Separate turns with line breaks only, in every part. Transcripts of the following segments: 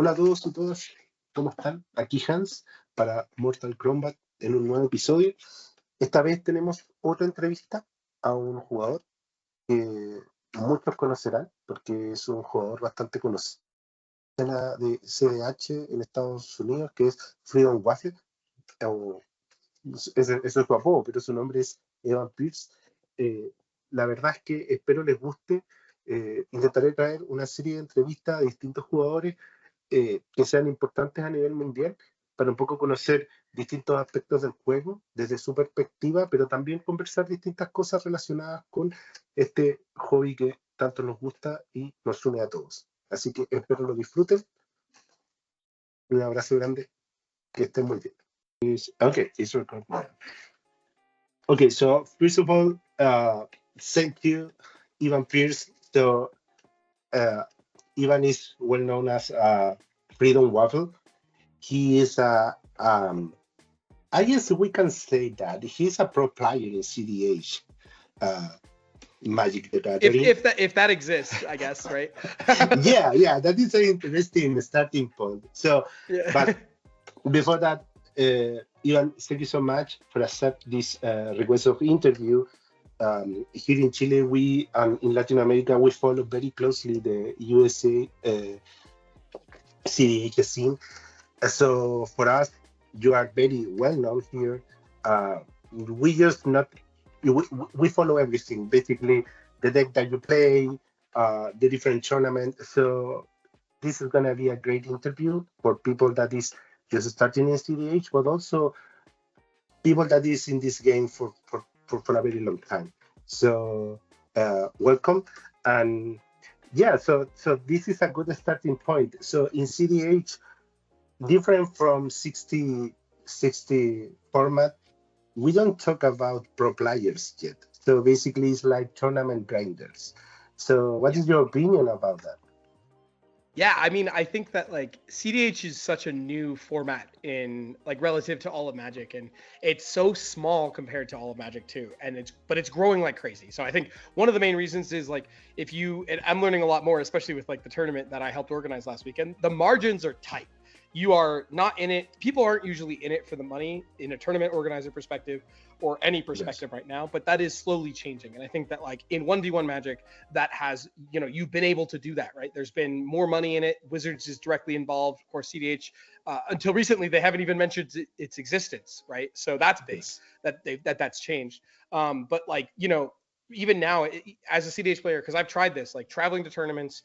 Hola a todos y todas, ¿cómo están? Aquí Hans para Mortal Kraumbat en un nuevo episodio. Esta vez tenemos otra entrevista a un jugador que muchos conocerán porque es un jugador bastante conocido de cEDH en Estados Unidos, que es Freedom Waffle, o ese es su apodo, pero su nombre es Evan Pierce. Eh, la verdad es que espero les guste. Intentaré traer una serie de entrevistas a distintos jugadores que sean importantes a nivel mundial para un poco conocer distintos aspectos del juego desde su perspectiva, pero también conversar distintas cosas relacionadas con este hobby que tanto nos gusta y nos une a todos. Así que espero lo disfruten. Un abrazo grande. Que estén muy bien. Okay, it's recording now. Okay, so first of all, thank you, Ivan Pierce. So, Ivan is well known as Freedom Waffle. He is I guess we can say that he's a pro player in cEDH, Magic the Gathering.
If that exists, I guess, right?
yeah, that is an interesting starting point. So,
Yeah.
but before that, Ivan, thank you so much for accept this request of interview. Here in Chile, we in Latin America, we follow very closely the USA cEDH scene. So for us, you are very well known here. We just not we follow everything, basically the deck that you play, the different tournaments. So this is gonna be a great interview for people that is just starting in cEDH, but also people that is in this game for a very long time. So welcome, and yeah, so this is a good starting point. So in cEDH, different from 60 format, we don't talk about pro players yet. So basically it's like tournament grinders. So what is your opinion about that?
Yeah, I mean, I think that like cEDH is such a new format in like relative to all of Magic, and it's so small compared to all of Magic too, and it's growing like crazy. So I think one of the main reasons is like and I'm learning a lot more, especially with like the tournament that I helped organize last weekend. The margins are tight. You are not in it. People aren't usually in it for the money in a tournament organizer perspective or any perspective right now, but that is slowly changing. And I think that like in 1v1 Magic, that has, you've been able to do that, right? There's been more money in it. Wizards is directly involved. Of course, cEDH, until recently, they haven't even mentioned its existence, right? So that's big that's changed. But like, even now as a cEDH player, because I've tried this, like traveling to tournaments,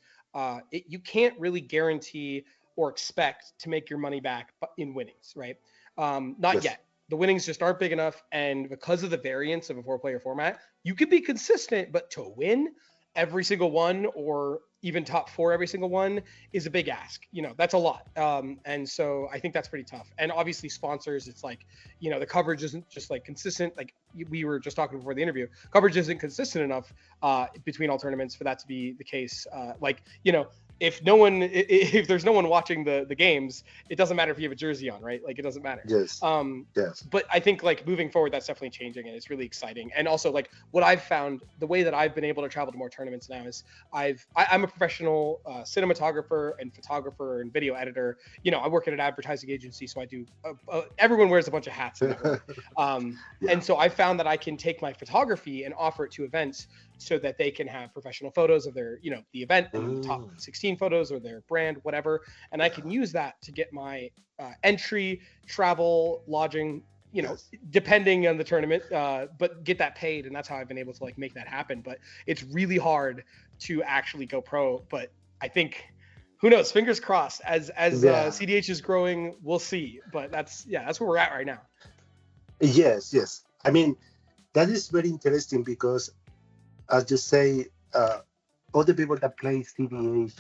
you can't really guarantee or expect to make your money back in winnings, right? Not yet. The winnings just aren't big enough. And because of the variance of a 4-player format, you could be consistent, but to win every single one or even top 4 every single one is a big ask. That's a lot. And so I think that's pretty tough. And obviously sponsors, it's like, the coverage isn't just like consistent. Like we were just talking before the interview, coverage isn't consistent enough between all tournaments for that to be the case. If there's no one watching the games, it doesn't matter if you have a jersey on, right? Like it doesn't matter.
Yes.
But I think like moving forward, that's definitely changing and it's really exciting. And also like what I've found, the way that I've been able to travel to more tournaments now is I'm a professional cinematographer and photographer and video editor. I work at an advertising agency, so I do. Everyone wears a bunch of hats. And so I found that I can take my photography and offer it to events so that they can have professional photos of their, the event and the top 16 photos or their brand, whatever. And I can use that to get my entry, travel, lodging, depending on the tournament, but get that paid. And that's how I've been able to like make that happen. But it's really hard to actually go pro. But I think, who knows, fingers crossed, as cEDH is growing, we'll see. But that's where we're at right now.
Yes. I mean, that is very interesting because as you say, all the people that play cEDH,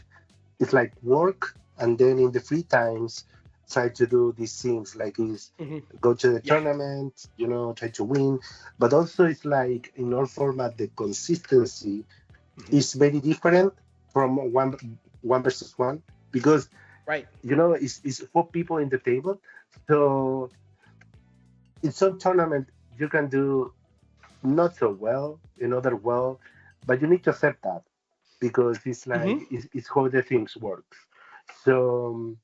it's like work, and then in the free times, try to do these things like go to the tournament, try to win. But also it's like in our format, the consistency is very different from one versus one because, it's 4 people in the table. So in some tournament, you can do not so well, another well, but you need to accept that because it's like it's how the things work. So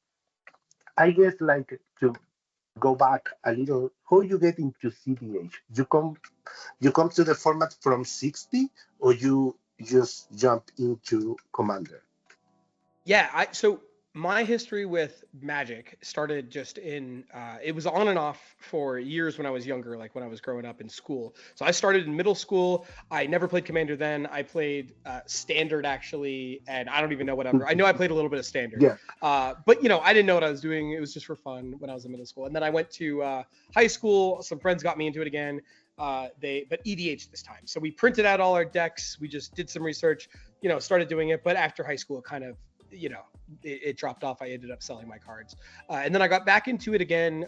I guess like to go back a little, how you get into CDH? You come to the format from 60, or you just jump into Commander?
Yeah, so my history with Magic started just in it was on and off for years when I was younger, like when I was growing up in school. So I started in middle school. I never played Commander then. I played Standard actually, and I don't even know whatever. I know I played a little bit of Standard,
Yeah.
but I didn't know what I was doing. It was just for fun when I was in middle school, and then I went to high school. Some friends got me into it again. But EDH this time. So we printed out all our decks. We just did some research, started doing it. But after high school, kind of it dropped off. I ended up selling my cards, and then I got back into it again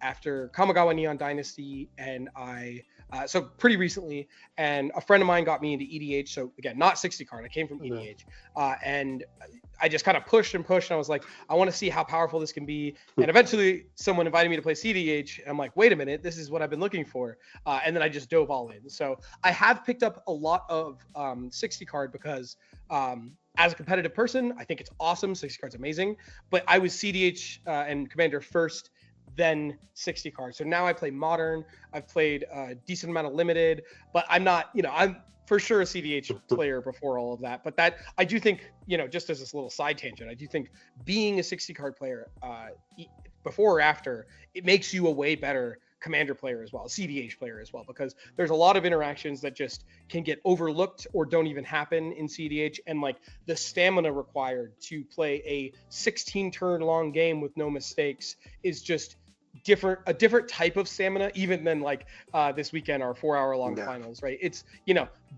after Kamigawa Neon Dynasty, and so pretty recently. And a friend of mine got me into EDH. So again, not 60 card. I came from EDH, and I just kind of pushed and pushed. And I was like, I want to see how powerful this can be. And eventually, someone invited me to play cEDH. And I'm like, wait a minute, this is what I've been looking for. And then I just dove all in. So I have picked up a lot of 60 card because as a competitive person, I think it's awesome. 60 cards amazing. But I was cEDH and Commander first, then 60 cards. So now I play Modern. I've played a decent amount of Limited, but I'm not, I'm for sure a cEDH player before all of that. But that I do think, just as this little side tangent, I do think being a 60 card player before or after, it makes you a way better Commander player as well, cEDH player as well, because there's a lot of interactions that just can get overlooked or don't even happen in cEDH, and like the stamina required to play a 16 turn long game with no mistakes is just a different type of stamina even than like this weekend our 4-hour long finals, right? It's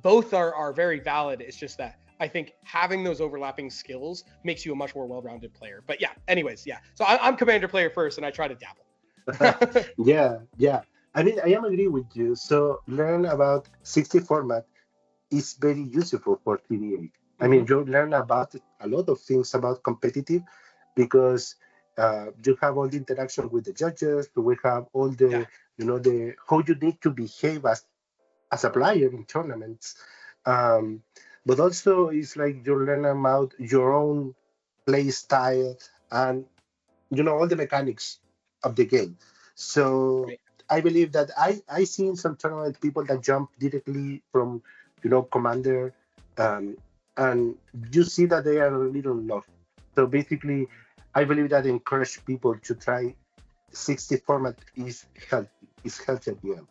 both are very valid. It's just that I think having those overlapping skills makes you a much more well-rounded player. But yeah, anyways, yeah, so I'm Commander player first, and I try to dabble.
Yeah. I mean, I am agree with you. So learn about 60 format is very useful for TDA. I mean, you learn about a lot of things about competitive because you have all the interaction with the judges. We have all the, the how you need to behave as a player in tournaments. But also, it's like you learn about your own play style and all the mechanics of the game. So
Right.
I believe that I seen some tournament people that jump directly from commander, and you see that they are a little lost. So basically, I believe that encourage people to try 60 format is healthy. Is healthy at the end.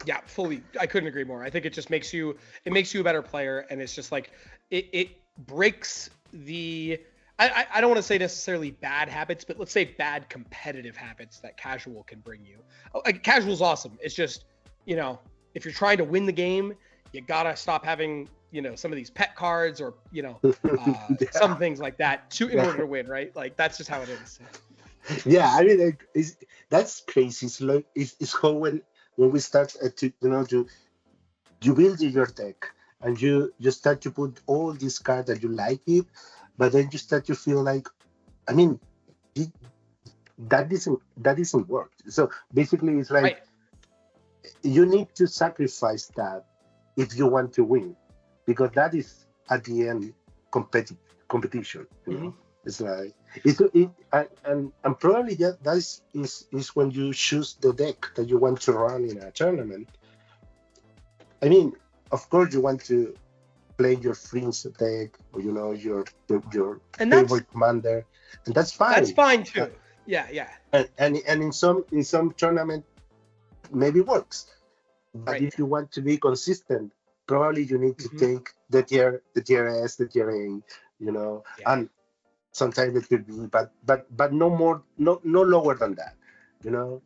Yeah, fully. I couldn't agree more. I think it just makes you a better player, and it's just like it breaks the I don't want to say necessarily bad habits, but let's say bad competitive habits that casual can bring you. Like, casual's awesome. It's just, if you're trying to win the game, you gotta stop having, some of these pet cards or, some things like that in order to win, right? Like, that's just how it is.
Yeah, I mean, like, that's crazy. It's like it's how when we start to you build your deck and you start to put all these cards that you like it, but then you start to feel like, I mean, it, that isn't work. So basically, it's like
Right.
you need to sacrifice that if you want to win, because that is at the end competition. It's like and probably that is when you choose the deck that you want to run in a tournament. I mean, of course, you want to play your friend's deck or your
And that's
favorite commander, and that's fine.
That's fine too. Yeah.
And in some tournament maybe works, but
Right.
if you want to be consistent, probably you need to take the tier S, the tier A, and sometimes it could be, but no more, no lower than that.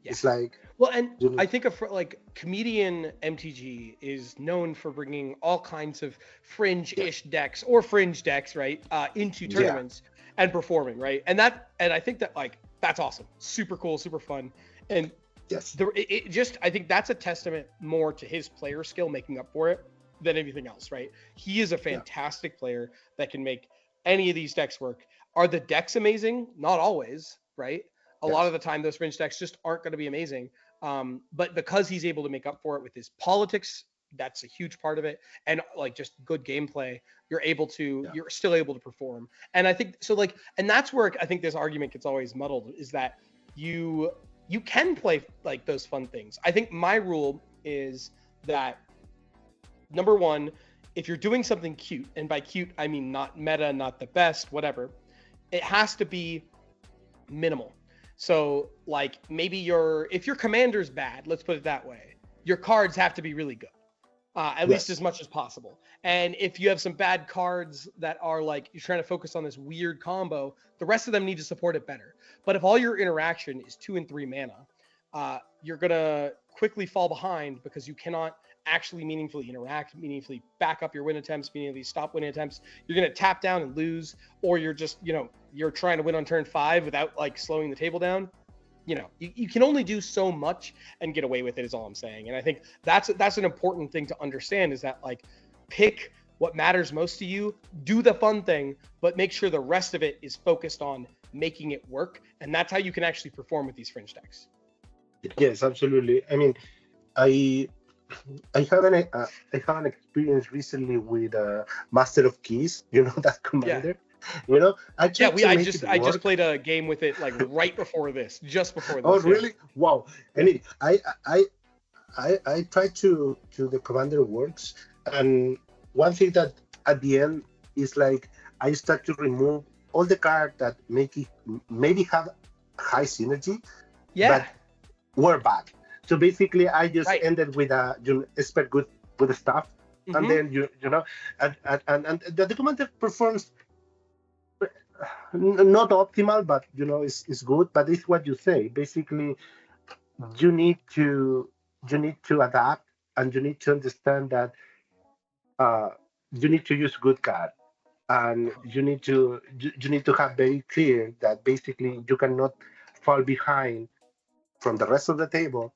It's like,
well, and I think like comedian MTG is known for bringing all kinds of fringe-ish decks or fringe decks, right, into tournaments and performing, right, and I think that like that's awesome, super cool, super fun, and it just I think that's a testament more to his player skill making up for it than anything else, right? He is a fantastic player that can make any of these decks work. Are the decks amazing? Not always, right? A lot of the time, those fringe decks just aren't going to be amazing. But because he's able to make up for it with his politics that's a huge part of it. And like just good gameplay, you're still able to perform. And I think so, like, and that's where I think this argument gets always muddled, is that you can play like those fun things. I think my rule is that, number one, if you're doing something cute, and by cute I mean not meta, not the best, whatever, it has to be minimal. So like maybe if your commander's bad, let's put it that way, your cards have to be really good, at least as much as possible. And if you have some bad cards that are like, you're trying to focus on this weird combo, the rest of them need to support it better. But if all your interaction is 2 and 3 mana, you're gonna quickly fall behind, because you cannot actually meaningfully interact, meaningfully back up your win attempts, meaningfully stop winning attempts. You're going to tap down and lose, or you're just, you're trying to win on turn 5 without like slowing the table down. You can only do so much and get away with it, is all I'm saying. And I think that's an important thing to understand, is that like, pick what matters most to you, do the fun thing, but make sure the rest of it is focused on making it work. And that's how you can actually perform with these fringe decks.
Yes, absolutely. I mean, I have an experience recently with Master of Keys. That commander.
Yeah. I just played a game with it like right before this, just before this.
Oh, really? Wow. And I tried to the commander works, and one thing that at the end is like, I start to remove all the cards that maybe have high synergy, but were bad. So basically, I just ended with expert good with the stuff, and then and the commander performs not optimal, but it's good. But it's what you say. Basically, you need to adapt, and you need to understand that you need to use good card, and you need to have very clear that basically you cannot fall behind from the rest of the table.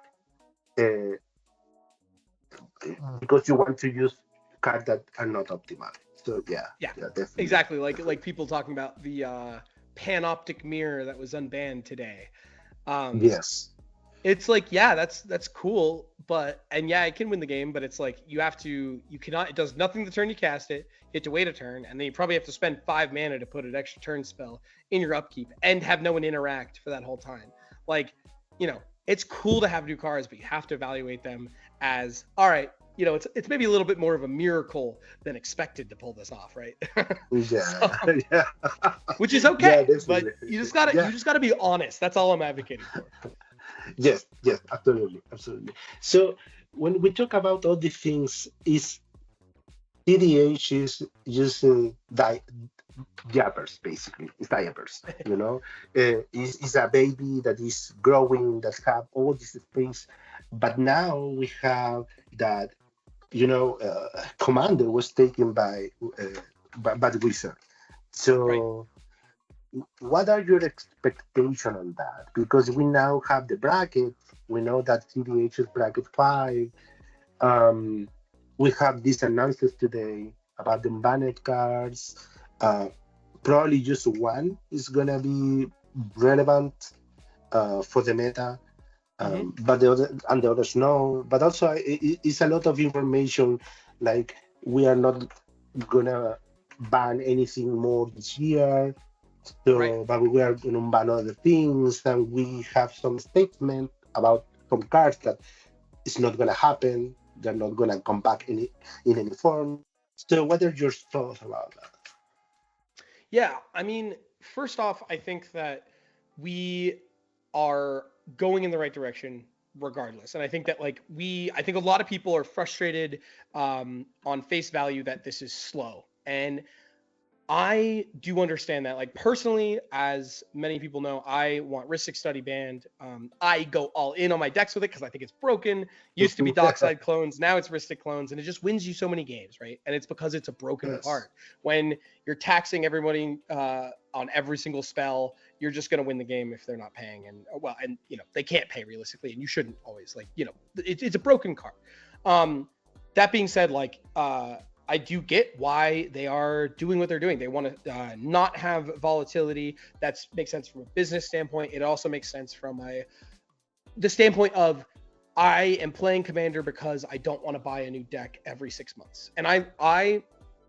Because you want to use cards that are not optimal. So yeah, definitely.
Exactly. Like people talking about the panoptic mirror that was unbanned today.
Yes.
It's like, that's cool, but it can win the game, but it's like you cannot, it does nothing the turn you cast it. You have to wait a turn, and then you probably have to spend 5 mana to put an extra turn spell in your upkeep and have no one interact for that whole time. Like, it's cool to have new cards, but you have to evaluate them as, all right, it's maybe a little bit more of a miracle than expected to pull this off, right?
Yeah.
Which is okay, but you just gotta be honest. That's all I'm advocating for.
Yes, absolutely. So when we talk about all these things, is cEDH is using diapers, basically. It's diapers, It's a baby that is growing, that have all this space. But now we have that, commander was taken by the wizard. So what are your expectations on that? Because we now have the bracket. We know that cEDH is bracket 5. We have these announcements today about the banned cards. Probably just one is gonna be relevant for the meta, but the others no. But also, it's a lot of information. Like, we are not gonna ban anything more this year, but we are gonna ban other things, and we have some statement about some cards that it's not gonna happen. They're not gonna come back in any form. So, what are your thoughts about that?
Yeah, I mean, first off, I think that we are going in the right direction regardless. And I think that I think a lot of people are frustrated on face value that this is slow. And I do understand that. Like, personally, as many people know, I want Rhystic Study banned. I go all in on my decks with it because I think it's broken. Used to be Dockside clones, now it's Rhystic clones, and it just wins you so many games, right? And it's because it's a broken card. When you're taxing everybody on every single spell, you're just going to win the game if they're not paying. And they can't pay realistically, and you shouldn't always. It's a broken card. That being said, I do get why they are doing what they're doing. They want to not have volatility. That makes sense from a business standpoint. It also makes sense from the standpoint of I am playing Commander because I don't want to buy a new deck every 6 months. And I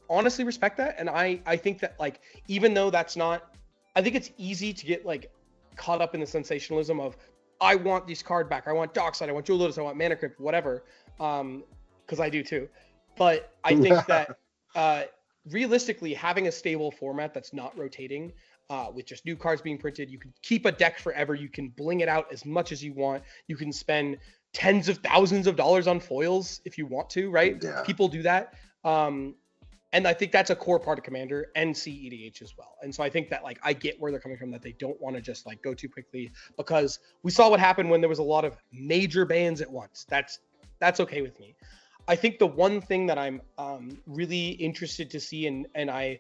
honestly respect that. And I think that, like, even though that's not, I think it's easy to get like caught up in the sensationalism of, I want this card back. I want Dockside. I want Jewel Lotus. I want Mana Crypt, whatever. Because I do too. But I think that realistically, having a stable format that's not rotating, with just new cards being printed, you can keep a deck forever. You can bling it out as much as you want. You can spend tens of thousands of dollars on foils if you want to, right?
Yeah.
People do that. And I think that's a core part of Commander and cEDH as well. And so I think that, like, I get where they're coming from, that they don't want to just like go too quickly, because we saw what happened when there was a lot of major bans at once. That's okay with me. I think the one thing that I'm really interested to see, and I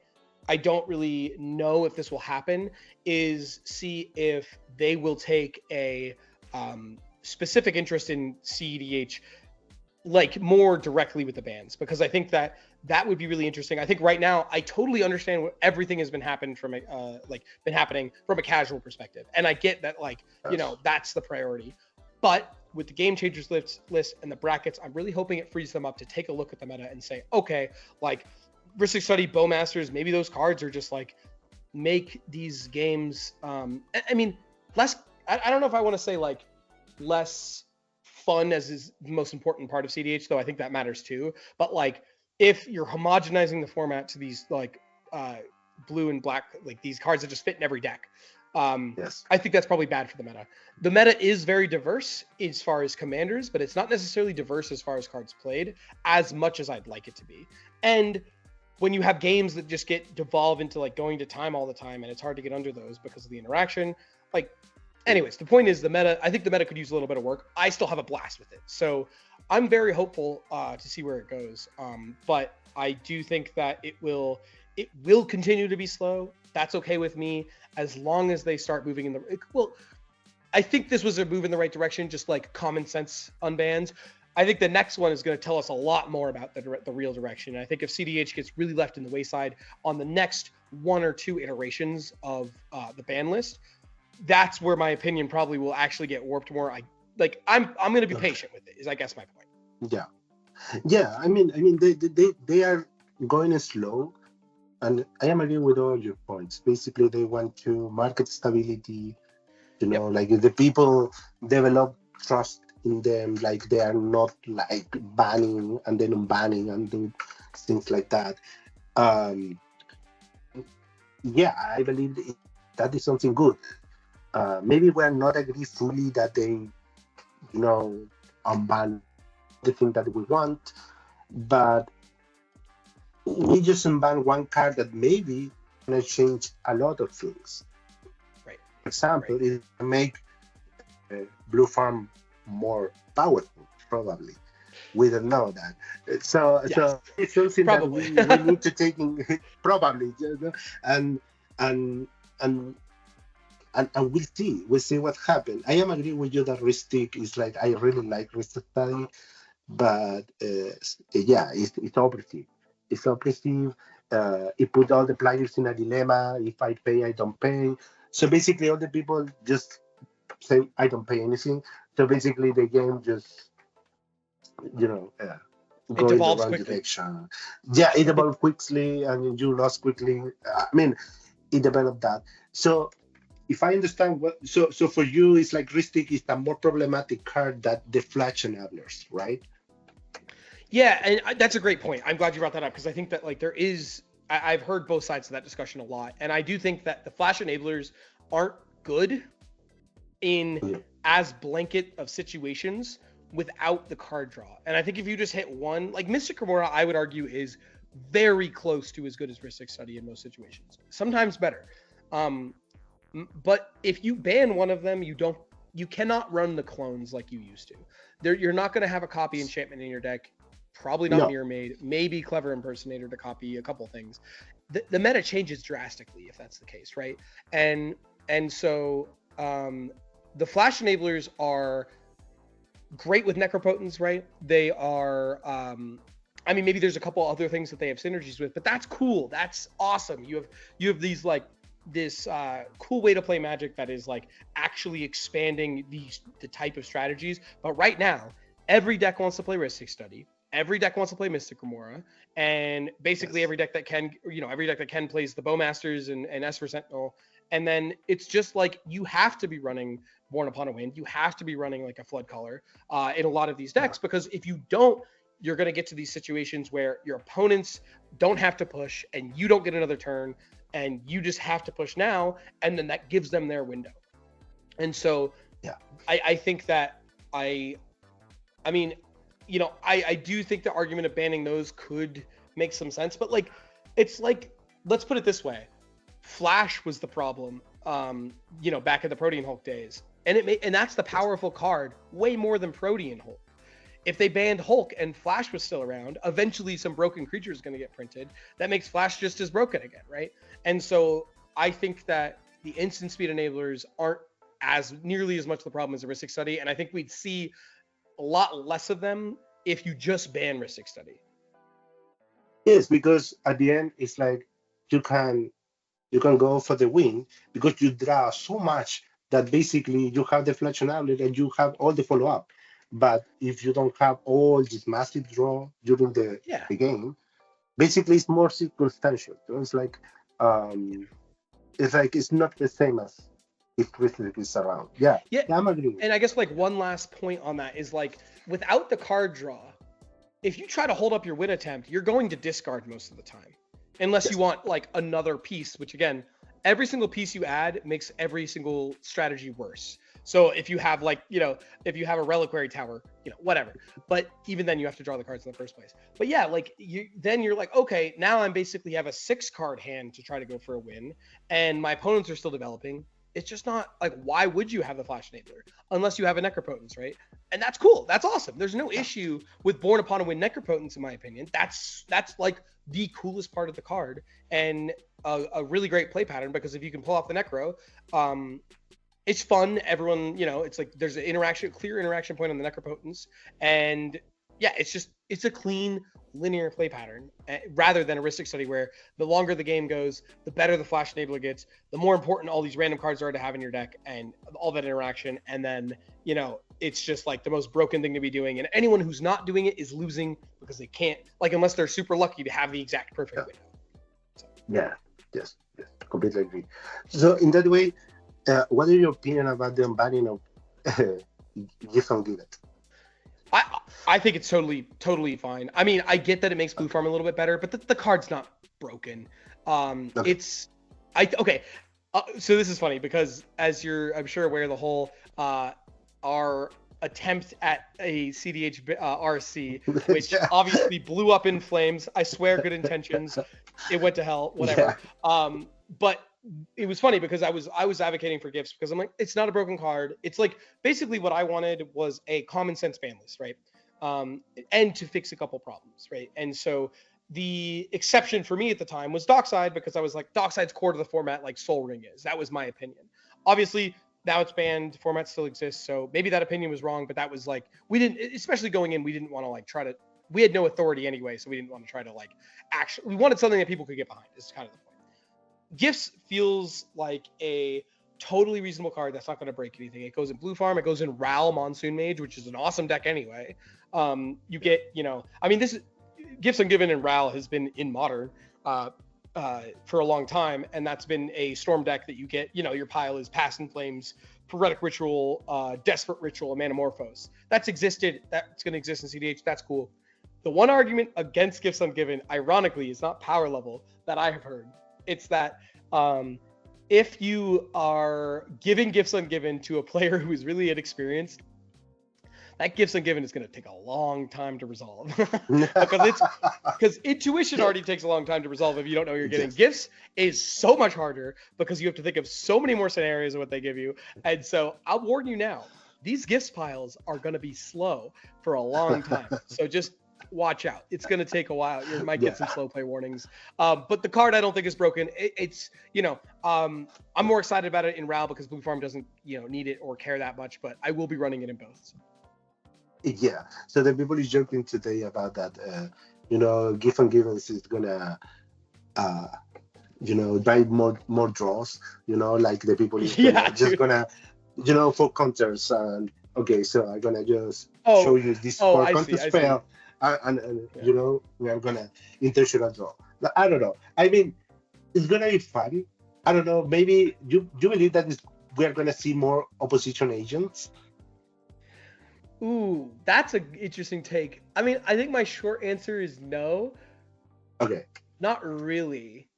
don't really know if this will happen, is see if they will take a specific interest in cEDH, like more directly with the bans, because I think that would be really interesting. I think right now I totally understand what everything has been happening from a casual perspective, and I get that, like, you know, that's the priority. But with the game changers list and the brackets, I'm really hoping it frees them up to take a look at the meta and say, okay, like Ristic Study, Bowmasters, maybe those cards are just like, make these games, I mean, less, I don't know if I want to say like less fun as is the most important part of cEDH, though I think that matters too. But like, if you're homogenizing the format to these like blue and black, like these cards that just fit in every deck,
Yes.
I think that's probably bad for the meta. The meta is very diverse as far as commanders, but it's not necessarily diverse as far as cards played as much as I'd like it to be. And when you have games that just get devolve into like going to time all the time, and it's hard to get under those because of the interaction, like, anyways, the point is the meta, I think the meta could use a little bit of work. I still have a blast with it. So I'm very hopeful to see where it goes. But I do think that it will continue to be slow. That's okay with me, as long as they start moving in the, well, I think this was a move in the right direction, just like common sense unbans. I think the next one is going to tell us a lot more about the real direction. And I think if cEDH gets really left in the wayside on the next one or two iterations of the ban list, that's where my opinion probably will actually get warped more. I'm going to be patient with it, is I guess my point.
Yeah. I mean, they are going slow, and I am agreeing with all your points. Basically, they want to market stability. You know, like the people develop trust in them, like they are not like banning and then unbanning and do things like that. Yeah, I believe that is something good. Maybe we're not agree fully that they, you know, unban the thing that we want, but we just unban one card that maybe gonna change a lot of things.
Right.
For example, it make Blue Farm more powerful, probably. We don't know that. So it's something
probably.
that we need to take in, probably, you know, and we'll see what happens. I am agree with you that Ristic is like, I really like Ristic Study, but yeah, it's operative. It's operative. It put all the players in a dilemma. If I pay, I don't pay. So basically, all the people just say, I don't pay anything. So basically, the game just, you know, go in the wrong direction. Yeah, it evolved quickly, and you lost quickly. I mean, it developed that. So if I understand so for you, it's like Ristic is a more problematic card than the Flash Enablers, right?
Yeah, and that's a great point. I'm glad you brought that up, because I think that, like, there is, I've heard both sides of that discussion a lot, and I do think that the Flash Enablers aren't good in as blanket of situations without the card draw. And I think if you just hit one, like Mystic Remora, I would argue is very close to as good as Ristic Study in most situations. Sometimes better. But if you ban one of them, you cannot run the clones like you used to. You're not going to have a copy enchantment in your deck. Probably not Mirror Maid, maybe Clever Impersonator to copy a couple things. The meta changes drastically if that's the case, right? And so the Flash Enablers are great with Necropotence, right? They are, I mean, maybe there's a couple other things that they have synergies with, but that's cool. That's awesome. You have these like cool way to play Magic that is like actually expanding the type of strategies. But right now, every deck wants to play Ristic Study. Every deck wants to play Mystic Remora, and basically every deck that can plays the Bowmasters and Esper Sentinel. And then it's just like you have to be running Born Upon a Wind. You have to be running like a Flood Color in a lot of these decks, because if you don't, you're going to get to these situations where your opponents don't have to push and you don't get another turn, and you just have to push now, and then that gives them their window. And so I think that I mean, you know, I do think the argument of banning those could make some sense, but like, it's like, let's put it this way. Flash was the problem, you know, back in the Protean Hulk days. And that's the powerful card way more than Protean Hulk. If they banned Hulk and Flash was still around, eventually some broken creature is going to get printed. That makes Flash just as broken again, right? And so I think that the instant speed enablers aren't as nearly as much the problem as a Ristic Study, and I think we'd see a lot less of them if you just ban Ristic Study.
Yes, because at the end it's like you can go for the win because you draw so much that basically you have the flash enabler and you have all the follow up. But if you don't have all this massive draw during the game, basically it's more circumstantial. So it's like it's not the same as if Ristic is around. Yeah, I'm agreeing.
And I guess like one last point on that is like, without the card draw, if you try to hold up your win attempt, you're going to discard most of the time, unless you want like another piece, which again, every single piece you add makes every single strategy worse. So if you have like, you know, if you have a reliquary tower, you know, whatever, but even then you have to draw the cards in the first place. But yeah, like you're like, okay, now I'm basically have a 6-card hand to try to go for a win, and my opponents are still developing. It's just not like, why would you have the Flash Enabler unless you have a Necropotence, right? And that's cool. That's awesome. There's no issue with Born Upon a Wind Necropotence, in my opinion. That's like the coolest part of the card, and a really great play pattern, because if you can pull off the Necro, it's fun. Everyone, you know, it's like there's an clear interaction point on the Necropotence, and yeah, it's a clean linear play pattern, rather than a Ristic Study where the longer the game goes, the better the Flash Enabler gets, the more important all these random cards are to have in your deck, and all that interaction. And then, you know, it's just like the most broken thing to be doing, and anyone who's not doing it is losing because they can't, like, unless they're super lucky to have the exact perfect window. So.
Yeah, yes, completely agree. So in that way, what is your opinion about the unbanning of Give and Give It?
I think it's totally fine. I mean, I get that it makes Blue Farm a little bit better, but the card's not broken. Okay. So this is funny because, as you're, I'm sure, aware, the whole our attempt at a cEDH RC, which obviously blew up in flames. I swear, good intentions. It went to hell. Whatever. Yeah. But it was funny because I was advocating for gifts because I'm like, it's not a broken card. It's like, basically what I wanted was a common sense ban list, right? And to fix a couple problems, right? And so the exception for me at the time was Dockside, because I was like, Dockside's core to the format like Sol Ring is. That was my opinion. Obviously, now it's banned, format still exists, so maybe that opinion was wrong, but that was like, we didn't, especially going in, we didn't want to like try to, we had no authority anyway, so we didn't want to try to like, actually, we wanted something that people could get behind, is kind of the point. Gifts feels like a totally reasonable card that's not going to break anything. It goes in Blue Farm, it goes in Ral Monsoon Mage, which is an awesome deck anyway. You get, you know, I mean, this is, Gifts Ungiven in Ral has been in Modern for a long time, and that's been a Storm deck that you get, you know, your pile is Past in Flames, Prophetic Ritual, Desperate Ritual, and Manamorphose. That's existed, that's going to exist in cEDH, that's cool. The one argument against Gifts Ungiven, ironically, is not power level that I have heard. It's that if you are giving Gifts Ungiven to a player who is really inexperienced, that Gifts Ungiven is going to take a long time to resolve. because intuition already takes a long time to resolve if you don't know you're getting. Yes. Gifts is so much harder because you have to think of so many more scenarios of what they give you. And so I'll warn you now, these gifts piles are going to be slow for a long time. So just watch out. It's going to take a while. You might get some slow play warnings. But the card I don't think is broken. It's, you know, I'm more excited about it in Ral because Blue Farm doesn't, you know, need it or care that much, but I will be running it in both. So.
Yeah. So the people is joking today about that, you know, Give and Give is gonna buy more draws, like the people is
Yeah,
just
dude.
gonna, for counters. And okay, so I'm gonna just
Oh,
show you this
oh,
for
I
counter
see, I see.
spell, and
Yeah.
we are gonna intentional draw. But I don't know. I mean, it's gonna be fun. I don't know. Maybe you believe that we are gonna see more opposition agents.
Ooh, that's an interesting take. I mean, I think my short answer is no,
Okay.
not really.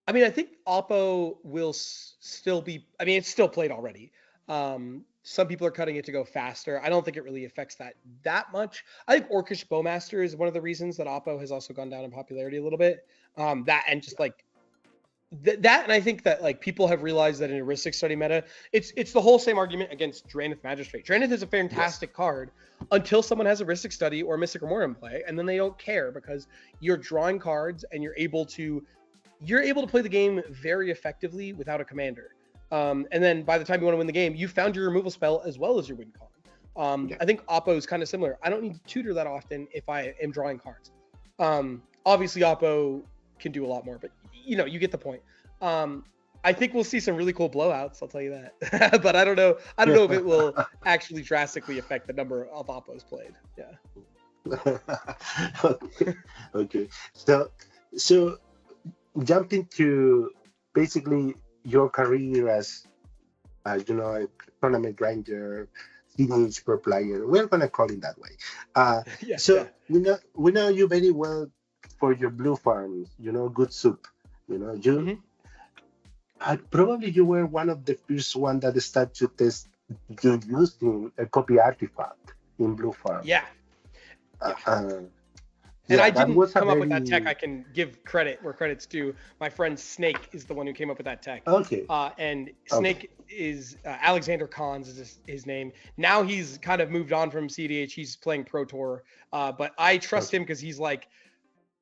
I mean, I think Oppo will still be. I mean, it's still played already. Some people are cutting it to go faster. I don't think it really affects that much. I think Orcish Bowmaster is one of the reasons that Oppo has also gone down in popularity a little bit. That and just like that, and I think that like people have realized that in heuristic study meta, it's the whole same argument against Drannith Magistrate. Drannith is a fantastic card until someone has a heuristic study or Mystic Remora in play, and then they don't care because you're drawing cards and you're able to play the game very effectively without a commander. And then by the time you want to win the game, you found your removal spell as well as your win con. I think Oppo is kind of similar. I don't need to tutor that often if I am drawing cards. Obviously, Oppo can do a lot more, but you get the point. I think we'll see some really cool blowouts. I'll tell you that, but I don't know. I don't know if it will actually drastically affect the number of Oppos played. Yeah.
Okay. So jumping to basically your career as a tournament grinder, cEDH per player. We're gonna call it that way.
Yeah.
So we know you very well for your blue farms. Good soup. You probably you were one of the first one that started to test you using a copy artifact in blue farm.
Yeah.
And
I didn't come up with that tech. I can give credit where credit's due. My friend Snake is the one who came up with that tech.
Okay.
And Snake is Alexander Cons is his name. Now he's kind of moved on from cEDH. He's playing Pro Tour. But I trust him because he's like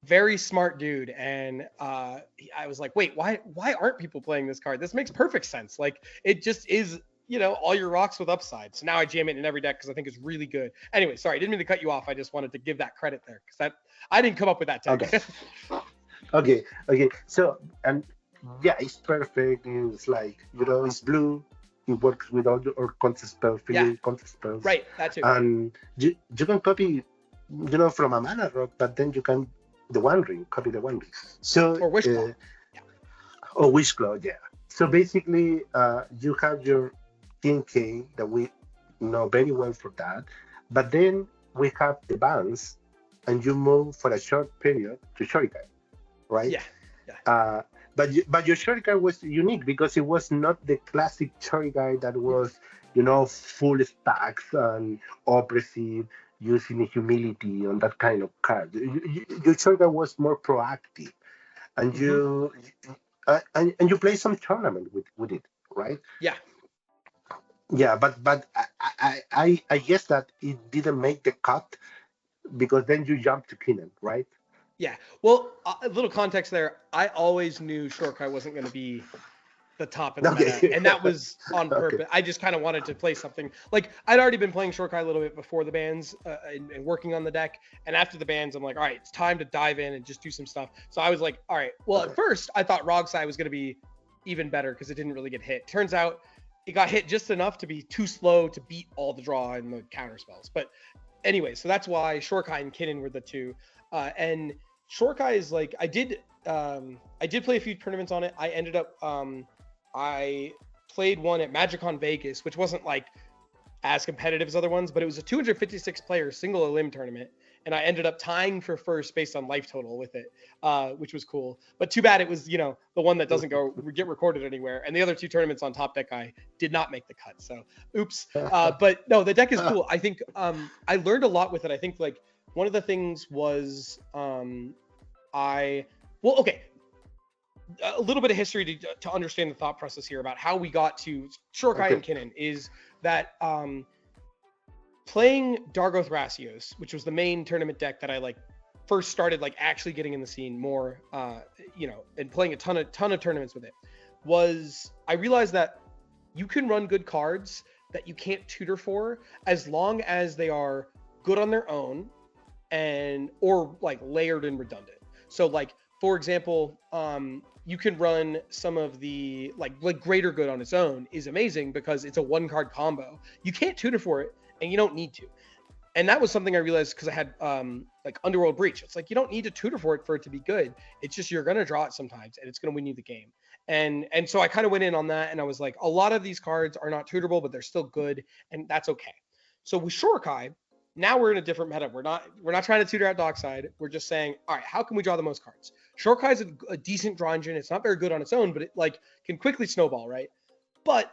very smart dude. And I was like, wait, why aren't people playing this card? This makes perfect sense. Like it just is. All your rocks with upside. So now I jam it in every deck because I think it's really good. Anyway, sorry, I didn't mean to cut you off. I just wanted to give that credit there because I didn't come up with that tech.
Okay. So, and yeah, it's perfect. It's like, it's blue. It works with all your contest spells, contest spells.
Right, that too.
And you can copy, from a mana rock, but then you can copy the One Ring. So,
or Wishclaw.
Or Wishclaw, yeah. So basically, you have your 10K that we know very well for that, but then we have the bans, and you move for a short period to Shuriken, right?
Yeah.
But your Shuriken was unique because it was not the classic Shuriken that was, full stacks and oppressive, using humility on that kind of card. Your Shuriken was more proactive, and you play some tournament with it, right?
Yeah.
Yeah, but I guess that it didn't make the cut because then you jumped to Kenan, right?
Yeah. Well, a little context there. I always knew Shorkai wasn't going to be the top of the meta, and that was on purpose. Okay. I just kind of wanted to play something. Like, I'd already been playing Shorkai a little bit before the bans and working on the deck, and after the bans, I'm like, all right, it's time to dive in and just do some stuff. So I was like, all right. Well, at first, I thought Rogsai was going to be even better because it didn't really get hit. Turns out it got hit just enough to be too slow to beat all the draw and the counter spells. But anyway, so that's why Shorkai and Kinnan were the two. And Shorkai is like, I did play a few tournaments on it. I ended up, I played one at MagicCon Vegas, which wasn't like as competitive as other ones, but it was a 256 player single elim tournament. And I ended up tying for first based on life total with it, which was cool. But too bad it was, the one that doesn't get recorded anywhere. And the other two tournaments on Top Deck, I did not make the cut. So oops. But no, the deck is cool. I think I learned a lot with it. I think like one of the things was a little bit of history to understand the thought process here about how we got to Shorkai and Kinnan is that playing Dargo Thrasios, which was the main tournament deck that I like first started like actually getting in the scene more, and playing a ton of tournaments with it, was I realized that you can run good cards that you can't tutor for as long as they are good on their own or like layered and redundant. So like, for example, you can run some of the like greater good on its own is amazing because it's a 1-card combo. You can't tutor for it, and you don't need to. And that was something I realized because I had like Underworld Breach. It's like you don't need to tutor for it to be good. It's just you're gonna draw it sometimes, and it's gonna win you the game. And so I kind of went in on that, and I was like, a lot of these cards are not tutorable, but they're still good, and that's okay. So with Shorekai, now we're in a different meta. We're not trying to tutor out Dockside. We're just saying, all right, how can we draw the most cards? Shorekai is a decent draw engine. It's not very good on its own, but it like can quickly snowball, right? But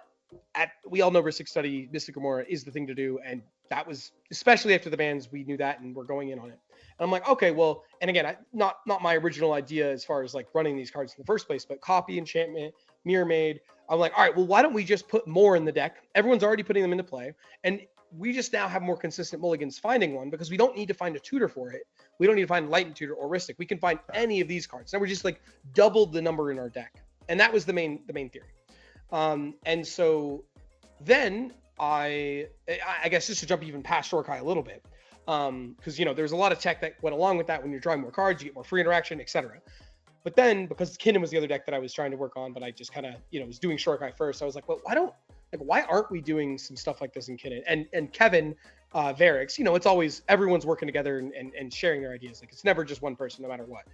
we all know Ristic Study, Mystic Gamora is the thing to do, and that was, especially after the bans, we knew that, and we're going in on it. And I'm like, okay, well, and again, not my original idea as far as like running these cards in the first place, but copy, enchantment, mirror maid. I'm like, all right, well, why don't we just put more in the deck? Everyone's already putting them into play, and we just now have more consistent mulligans finding one because we don't need to find a tutor for it. We don't need to find Light Tutor or Ristic. We can find any of these cards. Now we're just like doubled the number in our deck, and that was the main theory. And so then I guess just to jump even past Shorekai a little bit, because there's a lot of tech that went along with that. When you're drawing more cards, you get more free interaction, etc. But then because Kinnan was the other deck that I was trying to work on, but I just kind of was doing Shorekai first. I was like, well, why aren't we doing some stuff like this in Kinnan? And Kevin Varix, it's always everyone's working together and sharing their ideas. Like it's never just one person, no matter what.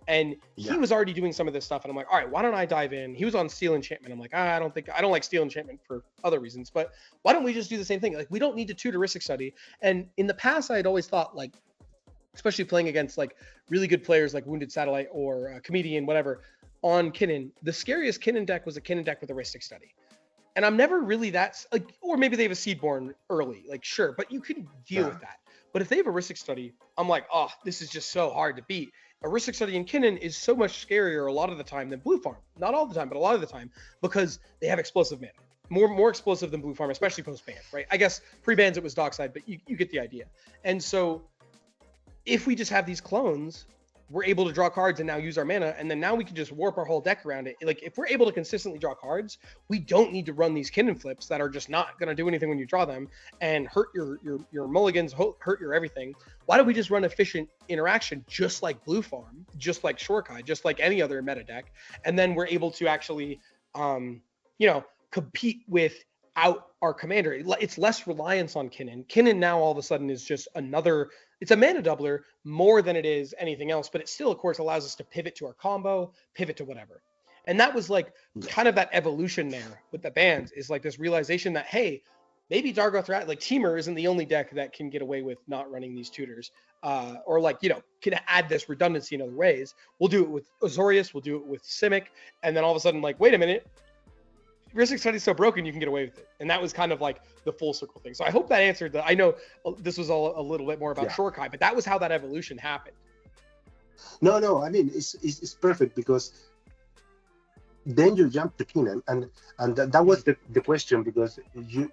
And he was already doing some of this stuff, and I'm like, all right, why don't I dive in? He was on Steel Enchantment. I'm like, I don't like Steel Enchantment for other reasons, but why don't we just do the same thing? Like we don't need to tutor Ristic Study. And in the past, I had always thought, like, especially playing against like really good players like Wounded Satellite or Comedian, whatever, on Kinnan, the scariest Kinnan deck was a Kinnan deck with a Ristic Study. And I'm never really that, like, or maybe they have a Seedborn early, like, sure, but you can deal with that. But if they have a Ristic Study, I'm like, oh, this is just so hard to beat. A Ristic Study in Kinnan is so much scarier a lot of the time than Blue Farm. Not all the time, but a lot of the time, because they have explosive mana. More explosive than Blue Farm, especially post-ban, right? I guess pre-bans it was Dockside, but you get the idea. And so if we just have these clones, we're able to draw cards and now use our mana, and then now we can just warp our whole deck around it. Like if we're able to consistently draw cards, we don't need to run these Kinnan flips that are just not going to do anything when you draw them and hurt your mulligans, hurt your everything. Why don't we just run efficient interaction just like Blue Farm, just like Shorekai, just like any other meta deck, and then we're able to actually compete without our commander. It's less reliance on Kinnan. Kinnan now all of a sudden is just it's a mana doubler more than it is anything else, but it still, of course, allows us to pivot to our combo, pivot to whatever. And that was like kind of that evolution there with the bans, is like this realization that, hey, maybe Dargoth Rat, like Temur isn't the only deck that can get away with not running these tutors, or like, can add this redundancy in other ways. We'll do it with Azorius, we'll do it with Simic, and then all of a sudden, like, wait a minute, Ristic Study is so broken you can get away with it. And that was kind of like the full circle thing. So I hope that answered I know this was all a little bit more about Shorekai, but that was how that evolution happened.
No, I mean it's perfect, because then you jump to Kinnan, and that was the question, because you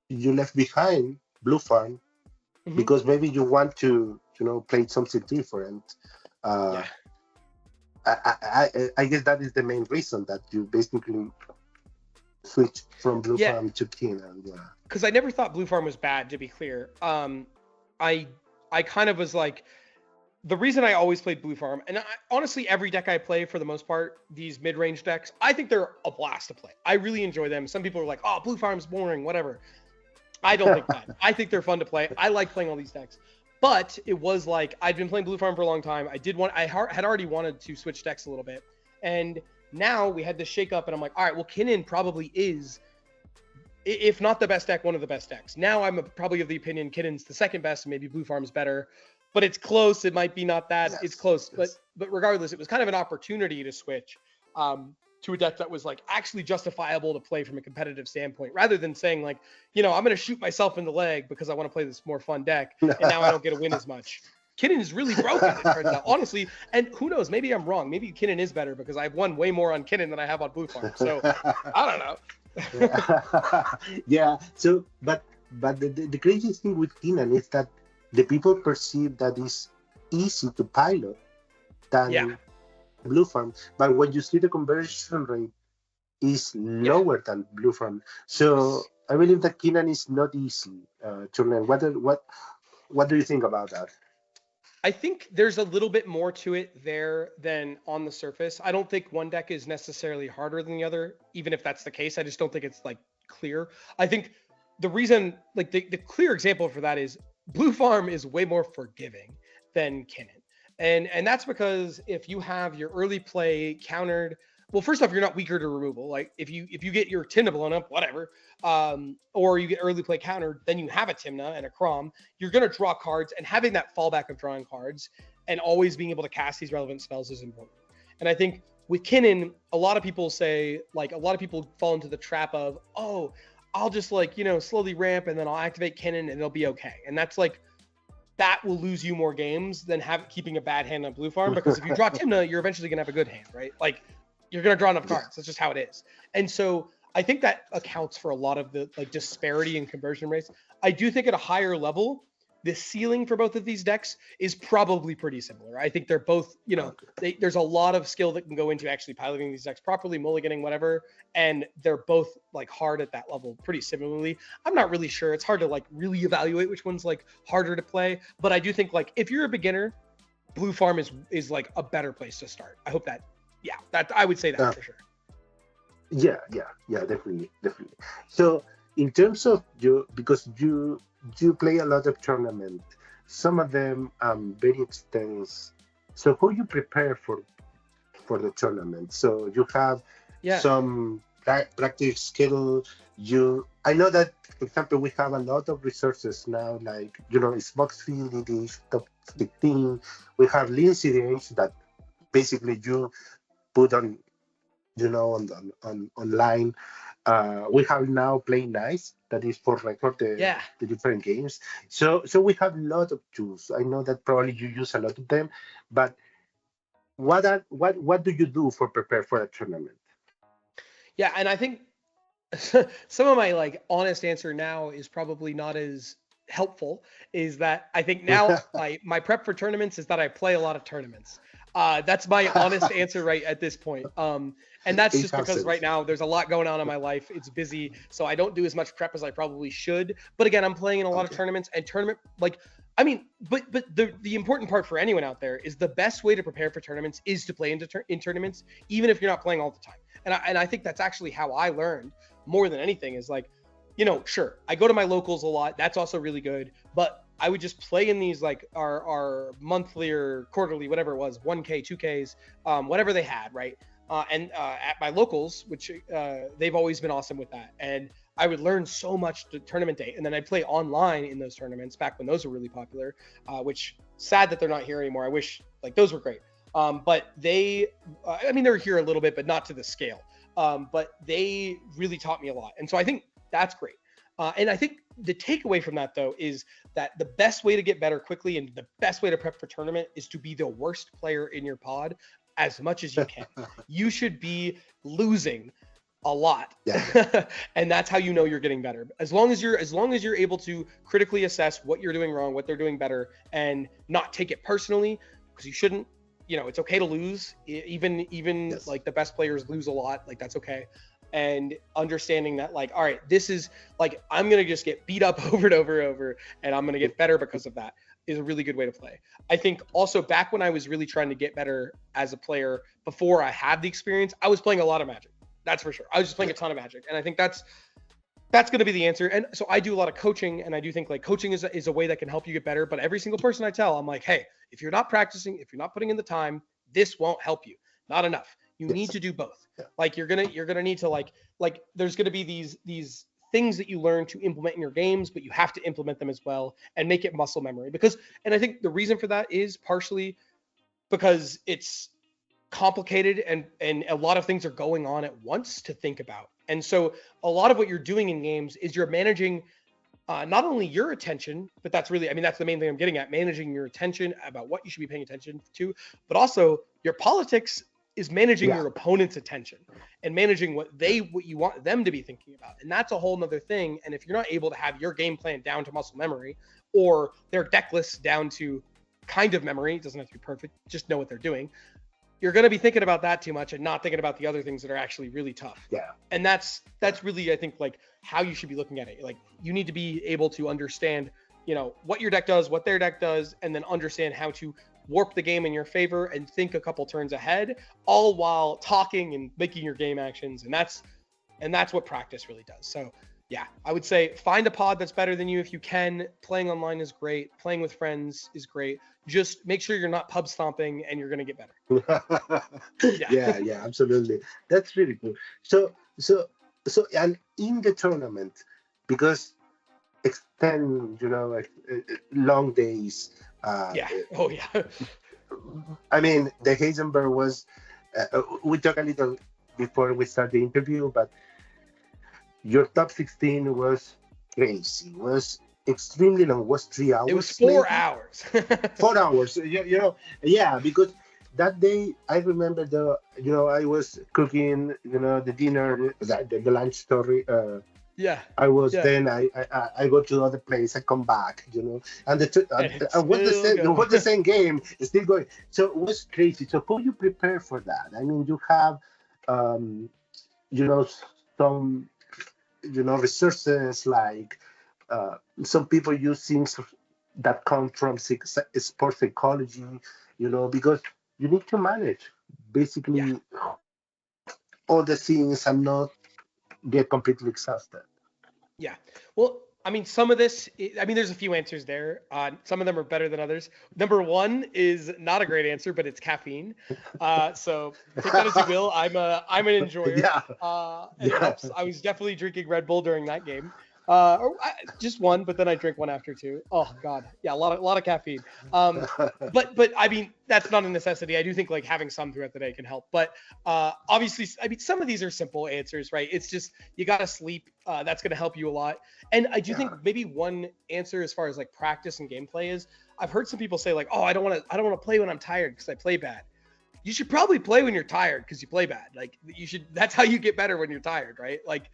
left behind Blue Farm because maybe you want to play something different. I guess that is the main reason that you basically switch from Blue Farm to Kinnan.
Because I never thought Blue Farm was bad, to be clear. I kind of was like, the reason I always played Blue Farm, and honestly, every deck I play for the most part, these mid-range decks, I think they're a blast to play. I really enjoy them. Some people are like, oh, Blue Farm's boring, whatever. I don't think that. I think they're fun to play. I like playing all these decks. But it was like, I'd been playing Blue Farm for a long time. I had already wanted to switch decks a little bit. And now we had this shake up, and I'm like, all right, well, Kinnan probably is, if not the best deck, one of the best decks. Now I'm probably of the opinion Kinnan's the second best, and maybe Blue Farm's better. But it's close. It might be not that. Yes, it's close. Yes. But regardless, it was kind of an opportunity to switch to a deck that was like actually justifiable to play from a competitive standpoint, rather than saying like, I'm going to shoot myself in the leg because I want to play this more fun deck, and now I don't get to win as much. Kinnan is really broken, it turns out, honestly. And who knows? Maybe I'm wrong. Maybe Kinnan is better because I've won way more on Kinnan than I have on Blue Farm. So I don't know.
Yeah. So, but the craziest thing with Kinnan is that the people perceive that it's easy to pilot than Blue Farm, but when you see the conversion rate is lower than Blue Farm. So I believe that Kinnan is not easy to learn. What do you think about that?
I think there's a little bit more to it there than on the surface. I don't think one deck is necessarily harder than the other, even if that's the case. I just don't think it's like clear. I think the reason, like the clear example for that is Blue Farm is way more forgiving than Kinnan. And that's because if you have your early play countered, well, first off, you're not weaker to removal. Like if you get your Timna blown up, whatever, or you get early play countered, then you have a Timna and a Crom, you're gonna draw cards, and having that fallback of drawing cards and always being able to cast these relevant spells is important. And I think with Kinnan, a lot of people say, like, a lot of people fall into the trap of, oh, I'll just like, slowly ramp and then I'll activate Kinnan and it'll be okay. And that's like, that will lose you more games than keeping a bad hand on Blue Farm, because if you draw Timna, you're eventually gonna have a good hand, right? Like, you're gonna draw enough cards. That's just how it is. And so I think that accounts for a lot of the like disparity in conversion rates. I do think at a higher level, the ceiling for both of these decks is probably pretty similar. I think they're both, there's a lot of skill that can go into actually piloting these decks properly, mulliganing, whatever, and they're both like hard at that level pretty similarly. I'm not really sure. It's hard to like really evaluate which one's like harder to play, but I do think like if you're a beginner, Blue Farm is like a better place to start. I hope that, that I would say that for sure.
Yeah, definitely. So in terms of because you play a lot of tournament, some of them very extensive. So how you prepare for the tournament? So you have some practice schedule. I know that, for example, we have a lot of resources now, like it's Boxfield, cEDH, Top 15. We have Lean cEDH that basically you put on online. We have now Play Nice, that is for record the different games. So we have a lot of tools. I know that probably you use a lot of them, but what do you do for prepare for a tournament?
Yeah, and I think some of my like honest answer now is probably not as helpful. Is that I think now my prep for tournaments is that I play a lot of tournaments. That's my honest answer right at this point. And that's just because right now there's a lot going on in my life. It's busy, so I don't do as much prep as I probably should. But again, I'm playing in a lot of tournaments, and but the important part for anyone out there is the best way to prepare for tournaments is to play in tournaments, even if you're not playing all the time. And I think that's actually how I learned more than anything is like, sure, I go to my locals a lot. That's also really good, but I would just play in these like our monthly or quarterly, whatever it was, 1K, 2Ks, whatever they had, right? And at my locals, which they've always been awesome with that. And I would learn so much to tournament day. And then I'd play online in those tournaments back when those were really popular, which sad that they're not here anymore. I wish like those were great. But they're here a little bit, but not to the scale. But they really taught me a lot. And so I think that's great. And I think the takeaway from that, though, is that the best way to get better quickly and the best way to prep for tournament is to be the worst player in your pod as much as you can. You should be losing a lot. And that's how you're getting better. As long as you're able to critically assess what you're doing wrong, what they're doing better, and not take it personally, because you shouldn't. It's okay to lose. Even like the best players lose a lot. Like that's okay. And understanding that, like, all right, this is like, I'm going to just get beat up over and over and over, and I'm going to get better because of that is a really good way to play. I think also back when I was really trying to get better as a player before I had the experience, I was playing a lot of Magic. That's for sure. I was just playing a ton of Magic. And I think that's going to be the answer. And so I do a lot of coaching, and I do think like coaching is a way that can help you get better. But every single person I tell, I'm like, hey, if you're not practicing, if you're not putting in the time, this won't help you. Not enough. You need to do both. Like you're gonna need to like there's gonna be these things that you learn to implement in your games, but you have to implement them as well and make it muscle memory. And I think the reason for that is partially because it's complicated and a lot of things are going on at once to think about. And so a lot of what you're doing in games is you're managing not only your attention, but that's the main thing I'm getting at, managing your attention about what you should be paying attention to, but also your politics is managing your opponent's attention and managing what you want them to be thinking about. And that's a whole nother thing. And if you're not able to have your game plan down to muscle memory or their deck lists down to kind of memory, it doesn't have to be perfect, just know what they're doing, you're going to be thinking about that too much and not thinking about the other things that are actually really tough. And that's really, I think, like how you should be looking at it. Like you need to be able to understand what your deck does, what their deck does, and then understand how to warp the game in your favor and think a couple turns ahead, all while talking and making your game actions. And that's what practice really does. So yeah, I would say find a pod that's better than you if you can. Playing online is great. Playing with friends is great. Just make sure you're not pub stomping and you're going to get better.
Yeah, absolutely. That's really cool. So, and in the tournament, because extend, long days.
Oh yeah.
I mean, the Heisenberg was. We talked a little before we start the interview, but your top 16 was crazy. Was extremely long. Was 3 hours.
It was 4
maybe?
hours.
4 hours. Yeah, because that day I remember I was cooking, the dinner, the lunch story.
Yeah.
I was
Yeah.
then I go to other place. I come back, and
it's
and was the
still
same.
going.
It was the same game. It's still going. So it was crazy. So how you prepare for that? I mean, you have, some, resources like some people use things that come from sports psychology, because you need to manage basically all the things and not get completely exhausted.
Yeah. Well, I mean, some of this, there's a few answers there. Some of them are better than others. Number one is not a great answer, but it's caffeine. So take that as you will. I'm an enjoyer. It helps. I was definitely drinking Red Bull during that game. Just one, but then I drink one after too. Oh God, yeah, a lot of caffeine. But I mean, that's not a necessity. I do think like having some throughout the day can help. But obviously, I mean, some of these are simple answers, right? It's just you gotta sleep. That's gonna help you a lot. And I do think maybe one answer as far as like practice and gameplay is I've heard some people say like, oh, I don't want to play when I'm tired because I play bad. You should probably play when you're tired because you play bad. Like you should. That's how you get better when you're tired, right? Like.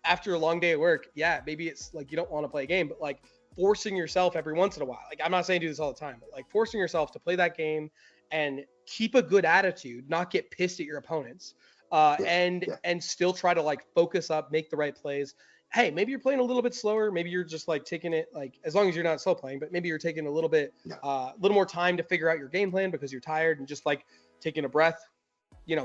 After a long day at work, maybe it's like you don't want to play a game, but like forcing yourself every once in a while. Like I'm not saying do this all the time, but like forcing yourself to play that game and keep a good attitude, not get pissed at your opponents, and still try to like focus up, make the right plays. Hey, maybe you're playing a little bit slower. Maybe you're just like taking it like as long as you're not slow playing, but maybe you're taking a little bit, little more time to figure out your game plan because you're tired and just like taking a breath.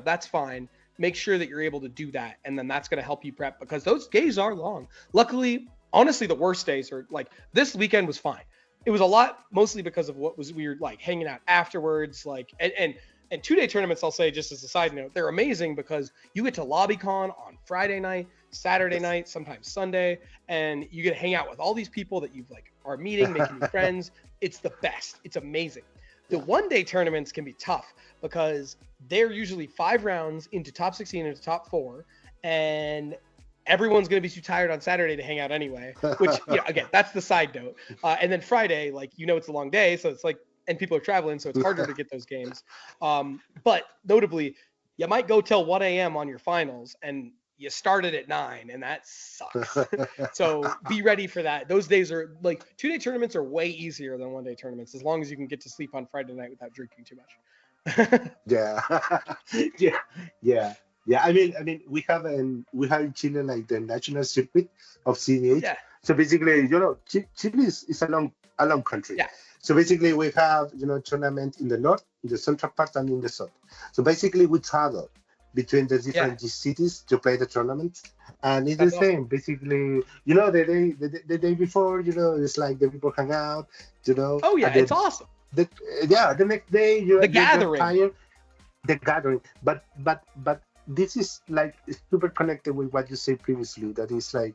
That's fine. Make sure that you're able to do that. And then that's going to help you prep because those days are long. Luckily, honestly, the worst days are like this weekend was fine. It was a lot, mostly because of what was weird, like hanging out afterwards, like, and 2-day tournaments, I'll say just as a side note, they're amazing because you get to LobbyCon on Friday night, Saturday night, sometimes Sunday, and you get to hang out with all these people that you've like are meeting, making new friends. It's the best. It's amazing. The 1-day tournaments can be tough because they're usually 5 rounds into top 16 into top 4, and everyone's going to be too tired on Saturday to hang out anyway, which, again, that's the side note. And then Friday, like, it's a long day, so it's like, and people are traveling, so it's harder to get those games. But notably, you might go till 1 a.m. on your finals, and you started at 9, and that sucks. So be ready for that. Those days are like 2-day tournaments are way easier than 1-day tournaments as long as you can get to sleep on Friday night without drinking too much.
Yeah. I mean, we have in Chile like the national circuit of cEDH.
Yeah.
So basically, Chile is a long country.
Yeah.
So basically, we have tournament in the north, in the central part, and in the south. So basically, we travel between the different cities to play the tournament, and it's the same. Basically, the day before, it's like the people hang out,
Oh yeah, it's awesome.
The next day
the gathering.
Tired, the gathering, but this is like super connected with what you said previously. That is like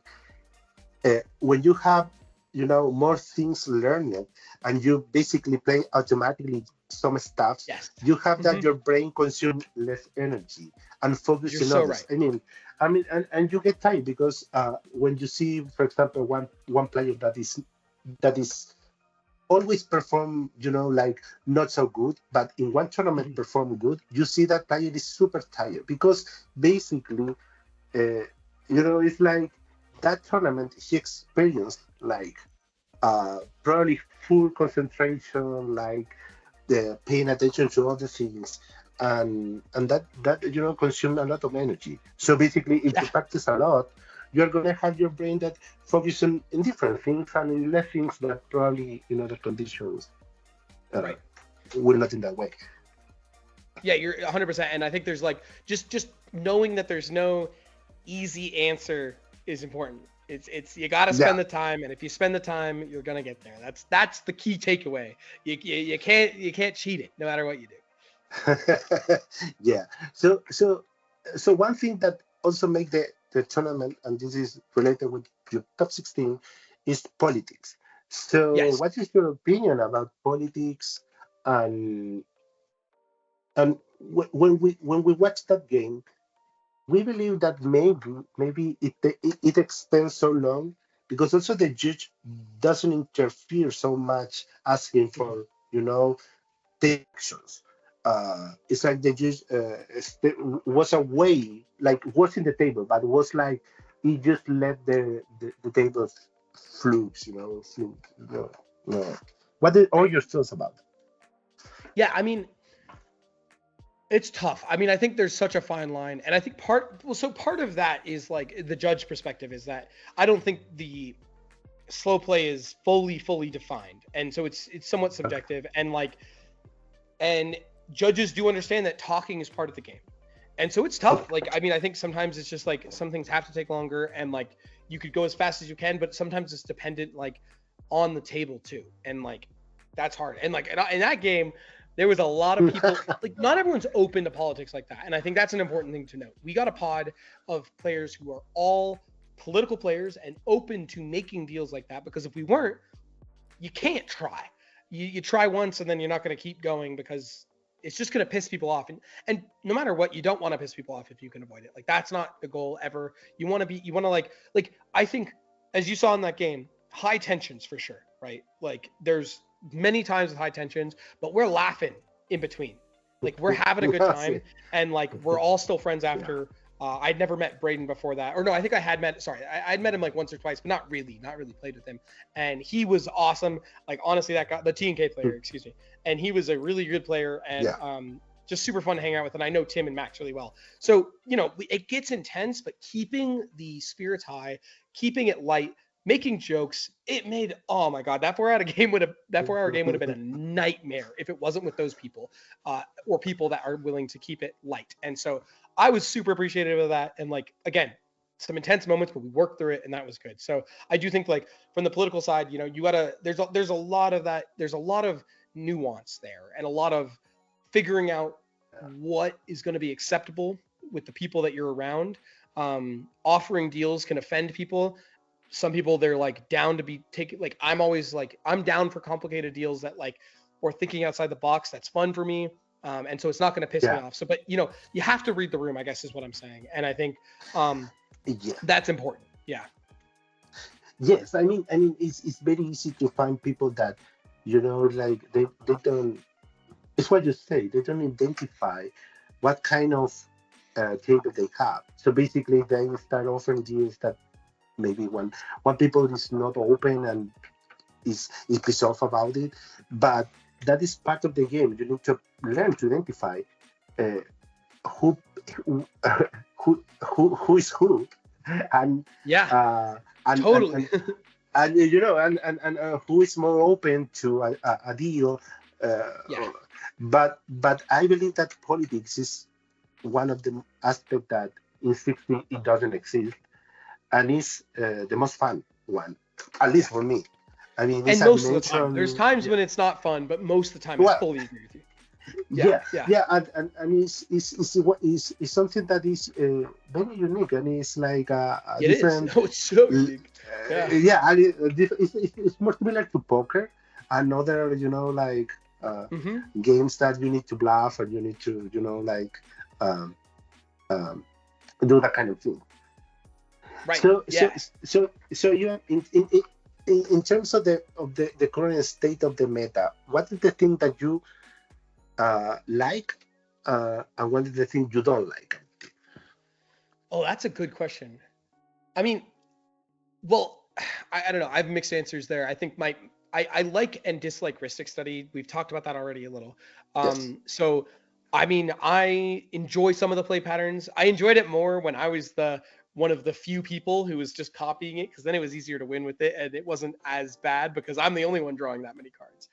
when you have more things learned, and you basically play automatically some stuff.
Yes.
You have that your brain consume less energy and focus on others.
Right.
I mean, and you get tired because when you see, for example, one player that is always perform, like not so good, but in one tournament perform good, you see that player is super tired because basically, it's like that tournament he experienced like probably full concentration, like paying attention to other things, and that consumed a lot of energy. So basically, if you practice a lot, you're gonna have your brain that focus on in different things and in less things that probably in other conditions
Right.
will not in that way.
Yeah, you're 100%. And I think there's like just knowing that there's no easy answer is important. It's you got to
Yeah.
spend the time, and if you spend the time, you're gonna get there. That's the key takeaway. You can't cheat it, no matter what you do.
Yeah. So one thing that also make the tournament, and this is related with your top 16, is politics. So
Yes.
what is your opinion about politics and when we watch that game, we believe that maybe it extends so long because also the judge doesn't interfere so much asking
Mhm.
for take actions. It's like the judge was a way like was in the table, but was like he just let the table flukes, fluke. No. What are all
Right.
your thoughts about?
Yeah, I mean, it's tough. I mean, I think there's such a fine line, and I think part of that is like the judge perspective is that I don't think the slow play is fully defined, and so it's somewhat subjective, and judges do understand that talking is part of the game, and so it's tough. Like, I mean, I think sometimes it's just like some things have to take longer, and like you could go as fast as you can, but sometimes it's dependent like on the table too, and like that's hard. And like in that game, there was a lot of people. Like, not everyone's open to politics like that, and I think that's an important thing to note. We got a pod of players who are all political players and open to making deals like that, because if we weren't, you can't try. You try once and then you're not going to keep going because it's just going to piss people off. And no matter what, you don't want to piss people off if you can avoid it. Like, that's not the goal ever. You want to like I think, as you saw in that game, high tensions for sure, right? Like, there's many times with high tensions, but we're laughing in between. Like, we're having a good time, and like we're all still friends after. I'd never met Braden before that, or no, I think I had met. Sorry, I'd met him like once or twice, but not really played with him. And he was awesome. Like, honestly, that guy, the T&K player, excuse me, and he was a really good player, and
Yeah.
just super fun to hang out with. And I know Tim and Max really well, so it gets intense, but keeping the spirits high, keeping it light, making jokes. It made, oh my god, that 4 hour game would have been a nightmare if it wasn't with those people, or people that are willing to keep it light. And so I was super appreciative of that. And like, again, some intense moments, but we worked through it, and that was good. So I do think, like, from the political side, you gotta, there's a lot of that. There's a lot of nuance there, and a lot of figuring out what is going to be acceptable with the people that you're around. Offering deals can offend people. Some people, they're like down to be taken. Like, I'm always like, I'm down for complicated deals that like, or thinking outside the box. That's fun for me. And so it's not going to piss me
Yeah.
off. So, but you have to read the room, I guess, is what I'm saying. And I think
Yeah.
that's important. Yeah.
Yes, I mean, it's very easy to find people that, like they don't. It's what you say. They don't identify what kind of table they have. So basically, they start offering deals that maybe one people is not open and is pissed off about it, but that is part of the game. You need to learn to identify uh, who who who is who, and
Yeah.
uh, and and
Totally.
and and who is more open to a deal.
Yeah.
But I believe that politics is one of the aspects that in 60 it doesn't exist, and is the most fun one, at least
Yeah.
for me. I mean, it's
And
a
most of the time, there's
dimension.
times
Yeah.
when it's not fun, but most of the time, I
Well,
fully agree with you. Yeah.
yeah,
Yeah.
yeah, and it's something that is very unique, and it's like a
It is.
different.
Oh, it's so unique. Yeah.
Yeah, and it's more similar to poker and other, like
Mm-hmm.
games that you need to bluff and you need to, like um, um, do that kind of thing.
Right.
So, so,
Yeah.
so you in terms of the current state of the meta, what is the thing that you like, and what is the thing you don't like?
Oh, that's a good question. I mean, well, I don't know. I have mixed answers there. I think I like and dislike Ristic study. We've talked about that already a little.
Yes.
So I mean, I enjoy some of the play patterns. I enjoyed it more when I was the one of the few people who was just copying it, because then it was easier to win with it and it wasn't as bad because I'm the only one drawing that many cards.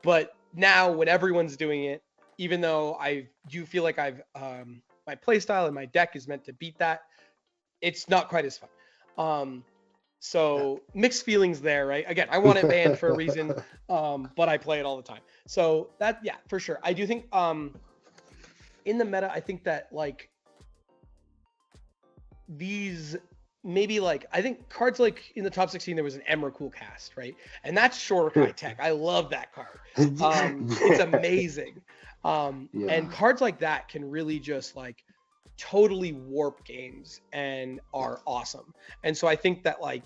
But now when everyone's doing it, even though I do feel like my playstyle and my deck is meant to beat that, it's not quite as fun. So mixed feelings there, right? Again, I want it banned for a reason, but I play it all the time. So that, yeah, for sure. I do think in the meta, I think that like these maybe like, I think cards like in the top 16, there was an Emrakul cast, right? And that's short high tech. I love that card. It's amazing. And cards like that can really just like totally warp games and are awesome. And so I think that like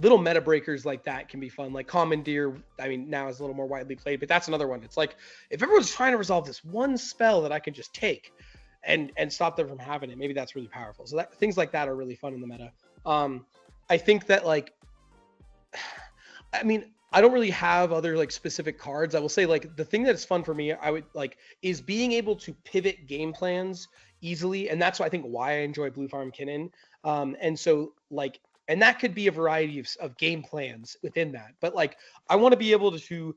little meta breakers like that can be fun. Like Commandeer, I mean, now is a little more widely played, but that's another one. It's like, if everyone's trying to resolve this one spell that I can just take and stop them from having it, maybe that's really powerful. So that things like that are really fun in the meta. I think that like, I mean, I don't really have other like specific cards. I will say like the thing that's fun for me, I would like, is being able to pivot game plans easily. And that's why I think why I enjoy Blue Farm Kinnan. And so like, and that could be a variety of game plans within that. But like, I want to be able to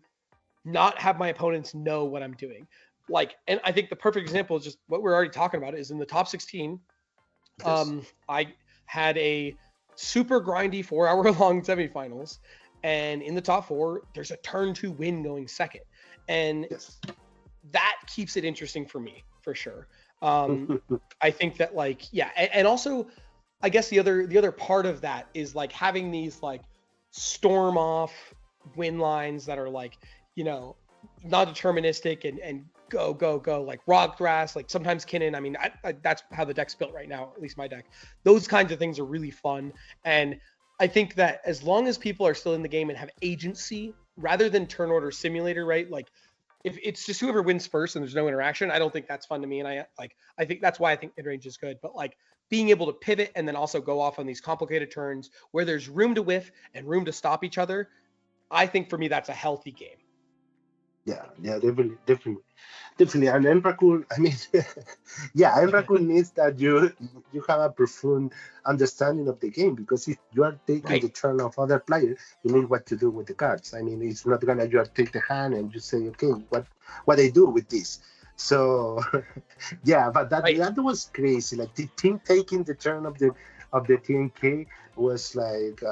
not have my opponents know what I'm doing. Like, and I think the perfect example is just what we're already talking about is in the top 16. I had a super grindy 4-hour long semifinals. And in the top 4, there's a turn 2 win going second. And that keeps it interesting for me, for sure. I think that like, yeah. And also, I guess the other part of that is like having these like storm off win lines that are like, you know, not deterministic and go like Rock Thrash, like sometimes Kinnan. I mean, I that's how the deck's built right now, at least my deck. Those kinds of things are really fun. And I think that as long as people are still in the game and have agency rather than turn order simulator, right? Like if it's just whoever wins first and there's no interaction, I don't think that's fun to me. And I think that's why I think mid-range is good. But like being able to pivot and then also go off on these complicated turns where there's room to whiff and room to stop each other, I think for me that's a healthy game.
Yeah, definitely. And Emrakul, I mean, Emrakul means that you have a profound understanding of the game, because if you are taking the turn of other players, you know what to do with the cards. I mean, it's not gonna you are take the hand and you say, okay, what I do with this. So but that was crazy. Like the team taking the turn of the TNK was like.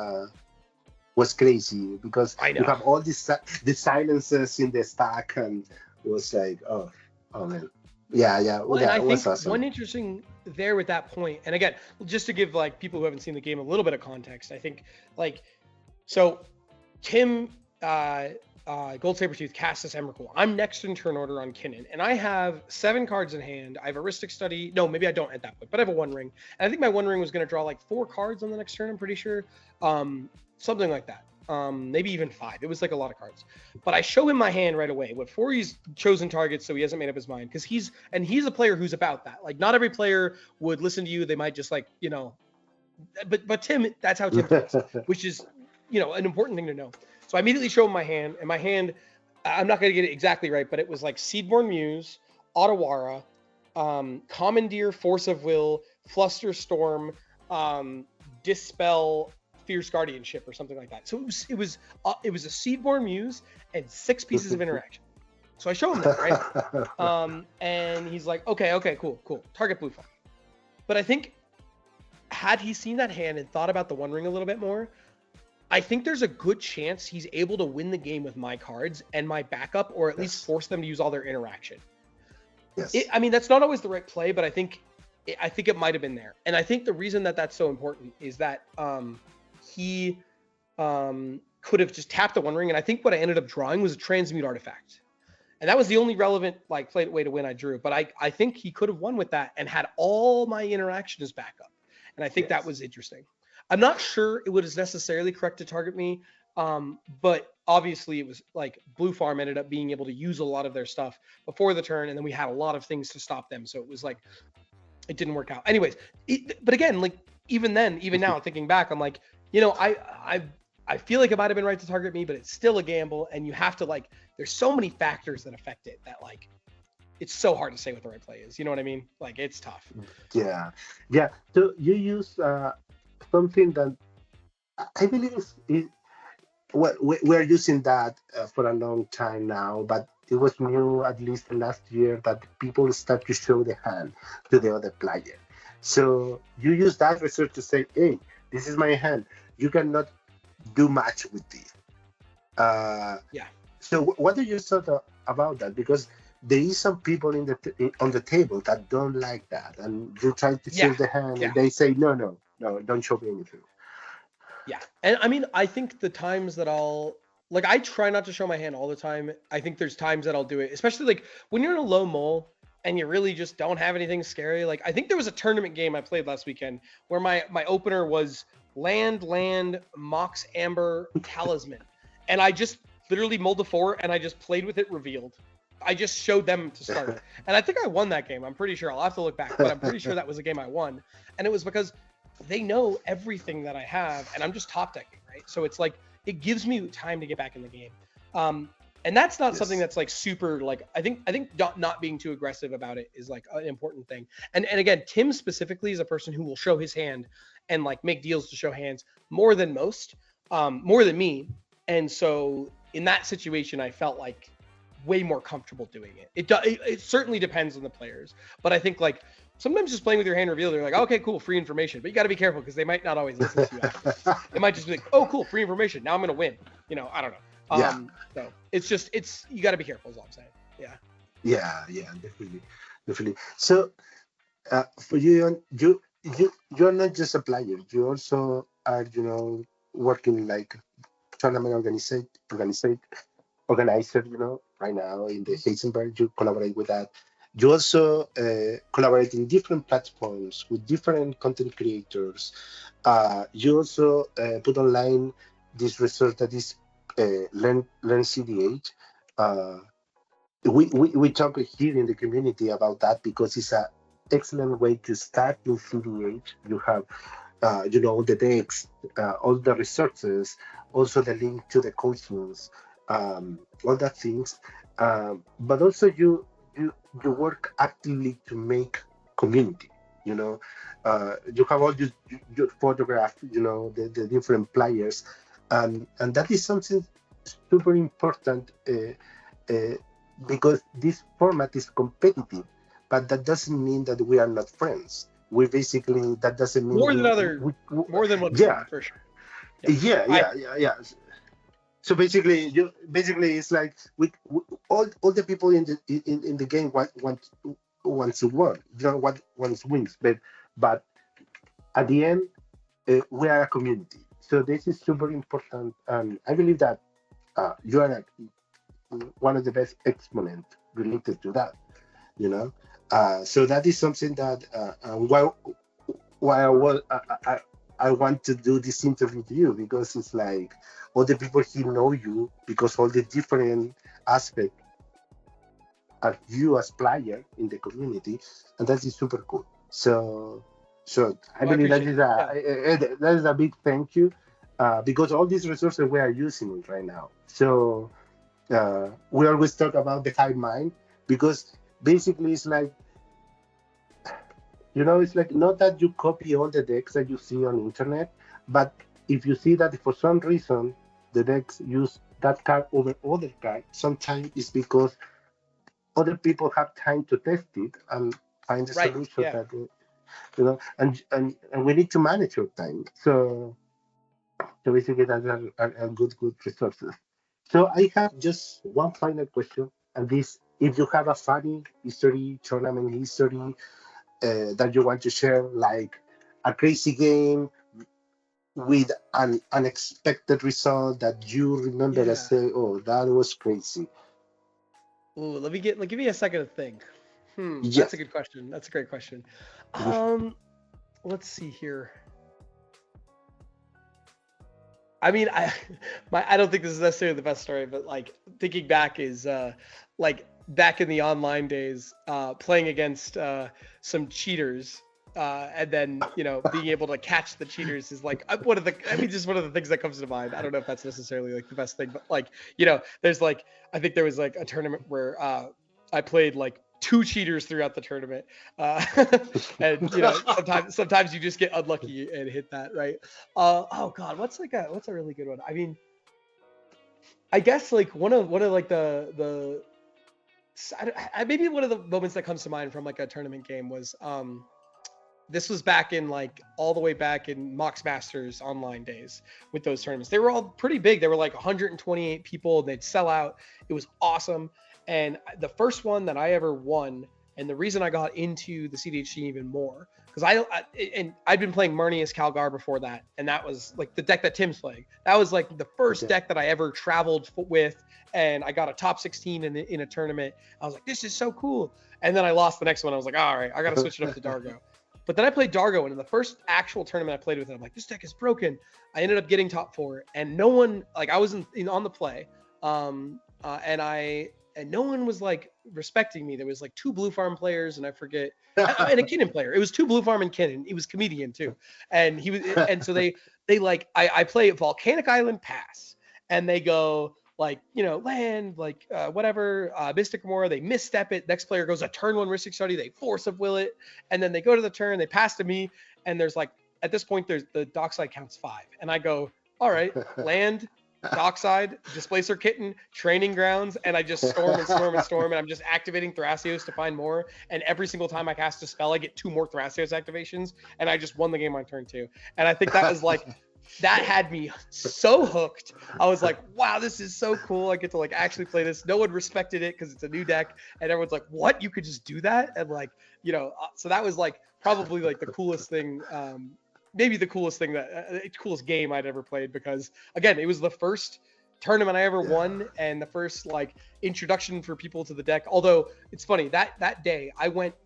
Was crazy because you have all the silences in the stack, and it was like, oh man,
Well, and I
it was
think
awesome.
one interesting there with that point, and again, just to give like people who haven't seen the game a little bit of context, I think like, so Tim Gold Sabertooth casts this Emrakul. I'm next in turn order on Kinnan, and I have 7 cards in hand. I have a Ristic Study. No, maybe I don't at that point, but I have a One Ring, and I think my One Ring was going to draw like 4 cards on the next turn. I'm pretty sure. Something like that. Maybe even 5. It was like a lot of cards. But I show him my hand right away before he's chosen targets, so he hasn't made up his mind. Because he's a player who's about that. Like not every player would listen to you. They might just like, you know. But Tim, that's how Tim plays, which is, you know, an important thing to know. So I immediately show him my hand, and my hand, I'm not going to get it exactly right, but it was like Seedborn Muse, Otawara, Commandeer, Force of Will, Flusterstorm, Dispel, Fierce Guardianship or something like that. So it was a Seedborn Muse and 6 pieces of interaction. So I show him that, right? And he's like, okay, cool. Target blue farm. But I think had he seen that hand and thought about the One Ring a little bit more, I think there's a good chance he's able to win the game with my cards and my backup, or at least force them to use all their interaction.
Yes.
I mean, that's not always the right play, but I think it might have been there. And I think the reason that that's so important is that he could have just tapped the One Ring, and I think what I ended up drawing was a Transmute Artifact, and that was the only relevant like way to win I drew. But I think he could have won with that and had all my interaction as backup, and I think that was interesting. I'm not sure it was necessarily correct to target me, but obviously it was like Blue Farm ended up being able to use a lot of their stuff before the turn, and then we had a lot of things to stop them, so it was like it didn't work out. Anyways, but again, like even now thinking back, I'm like, you know, I feel like it might have been right to target me, but it's still a gamble, and you have to like, there's so many factors that affect it that like, it's so hard to say what the right play is. You know what I mean? Like, it's tough.
Yeah, yeah. So you use something that I believe is well, we're using that for a long time now, but it was new at least last year that people start to show the hand to the other player. So you use that research to say, hey, this is my hand. You cannot do much with this.
Yeah.
So what do you thought about that? Because there is some people on the table that don't like that, and you try to show
Yeah.
the hand,
Yeah.
and they say, no, don't show me anything.
Yeah. And I mean, I think the times that I try not to show my hand all the time. I think there's times that I'll do it, especially like when you're in a low mole and you really just don't have anything scary. Like, I think there was a tournament game I played last weekend where my opener was land, Mox Amber Talisman. And I just literally mulled a 4 and I just played with it revealed. I just showed them to start. And I think I won that game. I'm pretty sure. I'll have to look back, but I'm pretty sure that was a game I won. And it was because they know everything that I have and I'm just top decking, right? So it's like, it gives me time to get back in the game. And that's not something that's like super, like, I think not being too aggressive about it is like an important thing. And again, Tim specifically is a person who will show his hand and like make deals to show hands more than most, more than me. And so in that situation, I felt like way more comfortable doing it. It certainly depends on the players, but I think like sometimes just playing with your hand revealed, they're like, okay, cool, free information, but you got to be careful because they might not always listen to you after. It might just be like, oh, cool, free information. Now I'm going to win. You know, I don't know. So it's you got to be careful is all I'm saying.
Yeah, definitely. So for you, you're not just a player. You also are, working like tournament organizer, right now in the Heisenberg. You collaborate with that. You also collaborate in different platforms with different content creators. You also put online this resource that is Learn cEDH. We talk here in the community about that because it's an excellent way to start in cEDH. You have the decks, all the resources, also the link to the coachings, all that things. But also you work actively to make community. You have all your photograph, the different players, and that is something super important because this format is competitive, but that doesn't mean that we are not friends. We basically that doesn't mean
more than one
yeah
for sure.
Yeah. So basically it's like we all the people in the game want to win, wants wins, but at the end we are a community. So this is super important, and I believe that you are one of the best exponents related to that. So that is something that why I want to do this interview to you, because it's like all the people who know you, because all the different aspects are you as player in the community, and that is super cool. So I believe that is a big thank you, because all these resources we are using it right now. So we always talk about the hive mind, because basically it's like, it's like not that you copy all the decks that you see on the internet, but if you see that for some reason the decks use that card over other card, sometimes it's because other people have time to test it and find the solution that and we need to manage your time. So basically that are good resources. So I have just one final question, and this: if you have a funny history, tournament history that you want to share, like a crazy game with an unexpected result that you remember and say, "Oh, that was crazy."
Ooh, give me a second to think.
Yes.
That's a good question. That's a great question. Let's see here. I mean, I don't think this is necessarily the best story, but like thinking back is like back in the online days, playing against some cheaters, and then being able to catch the cheaters is like just one of the things that comes to mind. I don't know if that's necessarily like the best thing, but like there's like, I think there was like a tournament where I played like 2 cheaters throughout the tournament, and sometimes you just get unlucky and hit that, right? Oh God, what's a really good one? I mean, I guess like one of like maybe one of the moments that comes to mind from like a tournament game was this was back in like all the way back in Mox Masters online days with those tournaments. They were all pretty big. They were like 128 people. They'd sell out. It was awesome. And the first one that I ever won, and the reason I got into the cEDH team even more, because I'd been playing Marnius Calgar before that, and that was like the deck that Tim's playing. That was like the first deck that I ever traveled with, and I got a top 16 in a tournament. I was like, this is so cool. And then I lost the next one. I was like, all right, I got to switch it up to Dargo. But then I played Dargo, and in the first actual tournament I played with it, I'm like, this deck is broken. I ended up getting top 4, and no one, like, I was on the play, and no one was like respecting me. There was like 2 blue farm players, and I forget, and a Kinnan player. It was 2 blue farm and Kinnan. He was comedian too, and he was, and so they like, I play Volcanic Island pass, and they go like, land, like whatever, Mystic Remora, they misstep it. Next player goes a turn 1 Ristic Study, they force of will it, and then they go to the turn, they pass to me, and there's like, at this point, there's the dockside counts 5, and I go, all right, land, dockside, Displacer Kitten, Training Grounds, and I just storm and storm and storm, and I'm just activating Thrasios to find more, and every single time I cast a spell, I get 2 more Thrasios activations, and I just won the game on turn 2. And I think that was like, that had me so hooked. I was like, wow, this is so cool. I get to like actually play this. No one respected it because it's a new deck, and everyone's like, what? You could just do that? And like, so that was like probably like the coolest thing, maybe the coolest thing coolest game I'd ever played, because again, it was the first tournament I ever won, and the first like introduction for people to the deck. Although it's funny, that day I went,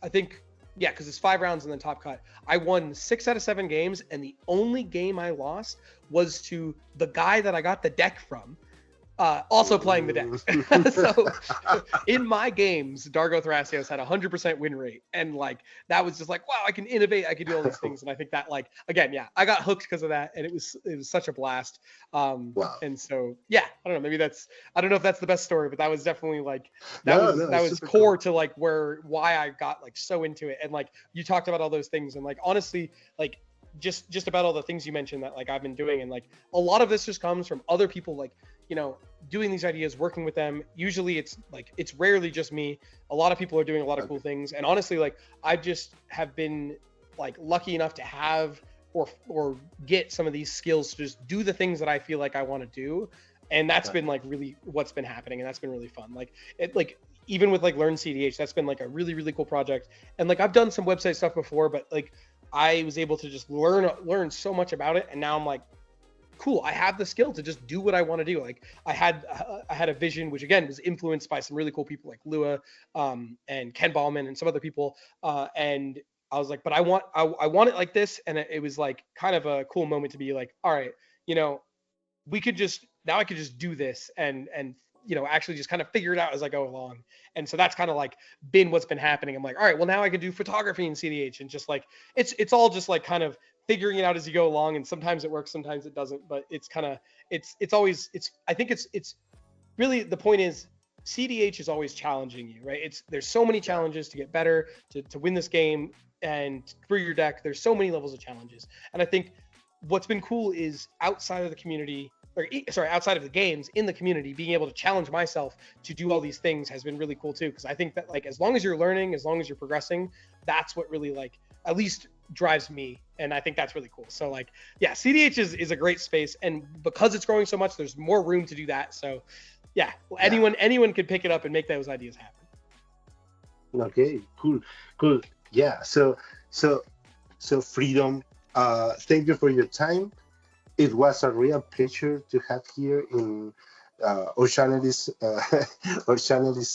I think, yeah, because it's 5 rounds and then top cut. I won 6 out of 7 games, and the only game I lost was to the guy that I got the deck from, also playing the deck. So in my games, Dargo Thrasios had 100% win rate, and like that was just like, wow, I can innovate, I can do all these things. And I think that, like, again, yeah, I got hooked because of that, and it was such a blast.
Wow.
And so yeah, I don't know, maybe I don't know if that's the best story, but that was definitely like that was core to like why I got like so into it. And like you talked about all those things, and like honestly, like just about all the things you mentioned that like I've been doing, and like a lot of this just comes from other people, like, doing these ideas, working with them. Usually it's rarely just me. A lot of people are doing a lot of cool things, and honestly, like I just have been like lucky enough to have or get some of these skills to just do the things that I feel like I want to do, and that's been like really what's been happening, and that's been really fun. Like it, like even with like Learn cEDH, that's been like a really, really cool project. And like I've done some website stuff before, but like I was able to just learn so much about it, and now I'm like, cool, I have the skill to just do what I want to do. Like I had a vision, which again was influenced by some really cool people like Lua and Ken Ballman and some other people, and I was like, but I want it like this. And it was like kind of a cool moment to be like, all right, I could just do this and actually just kind of figure it out as I go along. And so that's kind of like been what's been happening. I'm like, all right, well now I can do photography in cEDH, and just like it's all just like kind of figuring it out as you go along, and sometimes it works, sometimes it doesn't, but it's kind of it's always I think it's really, the point is cEDH is always challenging you, right? There's so many challenges to get better, to win this game and for your deck. There's so many levels of challenges, and I think what's been cool is outside of the community, outside of the games, in the community, being able to challenge myself to do all these things has been really cool too. Because I think that like as long as you're learning, as long as you're progressing, that's what really like at least drives me, and I think that's really cool. So like, yeah, cEDH is a great space, and because it's growing so much, there's more room to do that. So yeah, anyone can pick it up and make those ideas happen.
Okay, cool. Yeah, so Freedom, thank you for your time. It was a real pleasure to have here in our channel is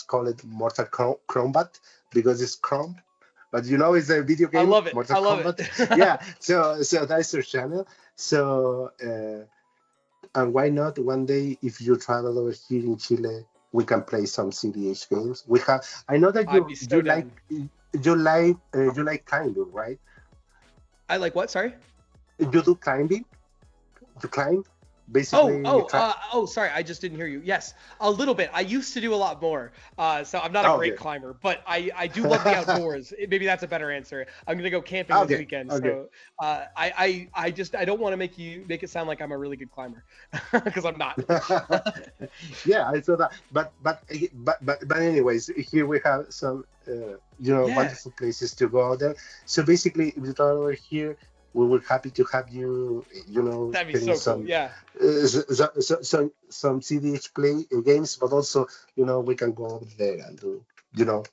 called Mortal Kraumbat because it's Chrome, but it's a video game.
I love it.
Mortal
I love
Kraumbat.
it.
Yeah, so that's our channel. So and why not one day, if you travel over here in Chile, we can play some cEDH games. I know that you like climbing, right?
I like what? Sorry.
You do climbing. To climb? basically
Sorry, I just didn't hear you. Yes, a little bit. I used to do a lot more, so I'm not a great
okay.
climber, but I do love the outdoors. Maybe that's a better answer. I'm gonna go camping this
Okay,
weekend,
okay.
so I don't want to make it sound like I'm a really good climber, because I'm not.
Yeah, I saw that. But anyways, here we have some
Yeah,
wonderful places to go there. So basically, if you're over here, we were happy to have you.
that'd be
Getting
so cool.
some
Yeah.
some cEDH play games, but also we can go over there and do you know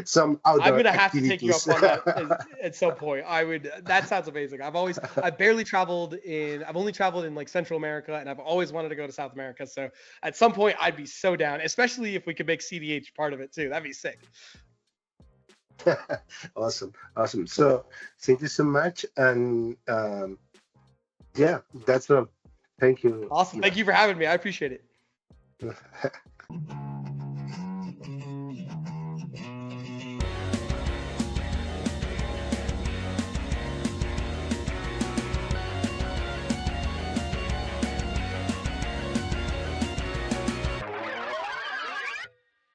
some
I'm
outdoor
gonna have to take you up
activities.
on that at some point. I would. That sounds amazing. I've barely traveled in. I've only traveled in like Central America, and I've always wanted to go to South America. So at some point, I'd be so down, especially if we could make cEDH part of it too. That'd be sick.
Awesome, awesome. So thank you so much, and yeah, that's all. Thank you.
Awesome. Thank you for having me. I appreciate it.
Yeah.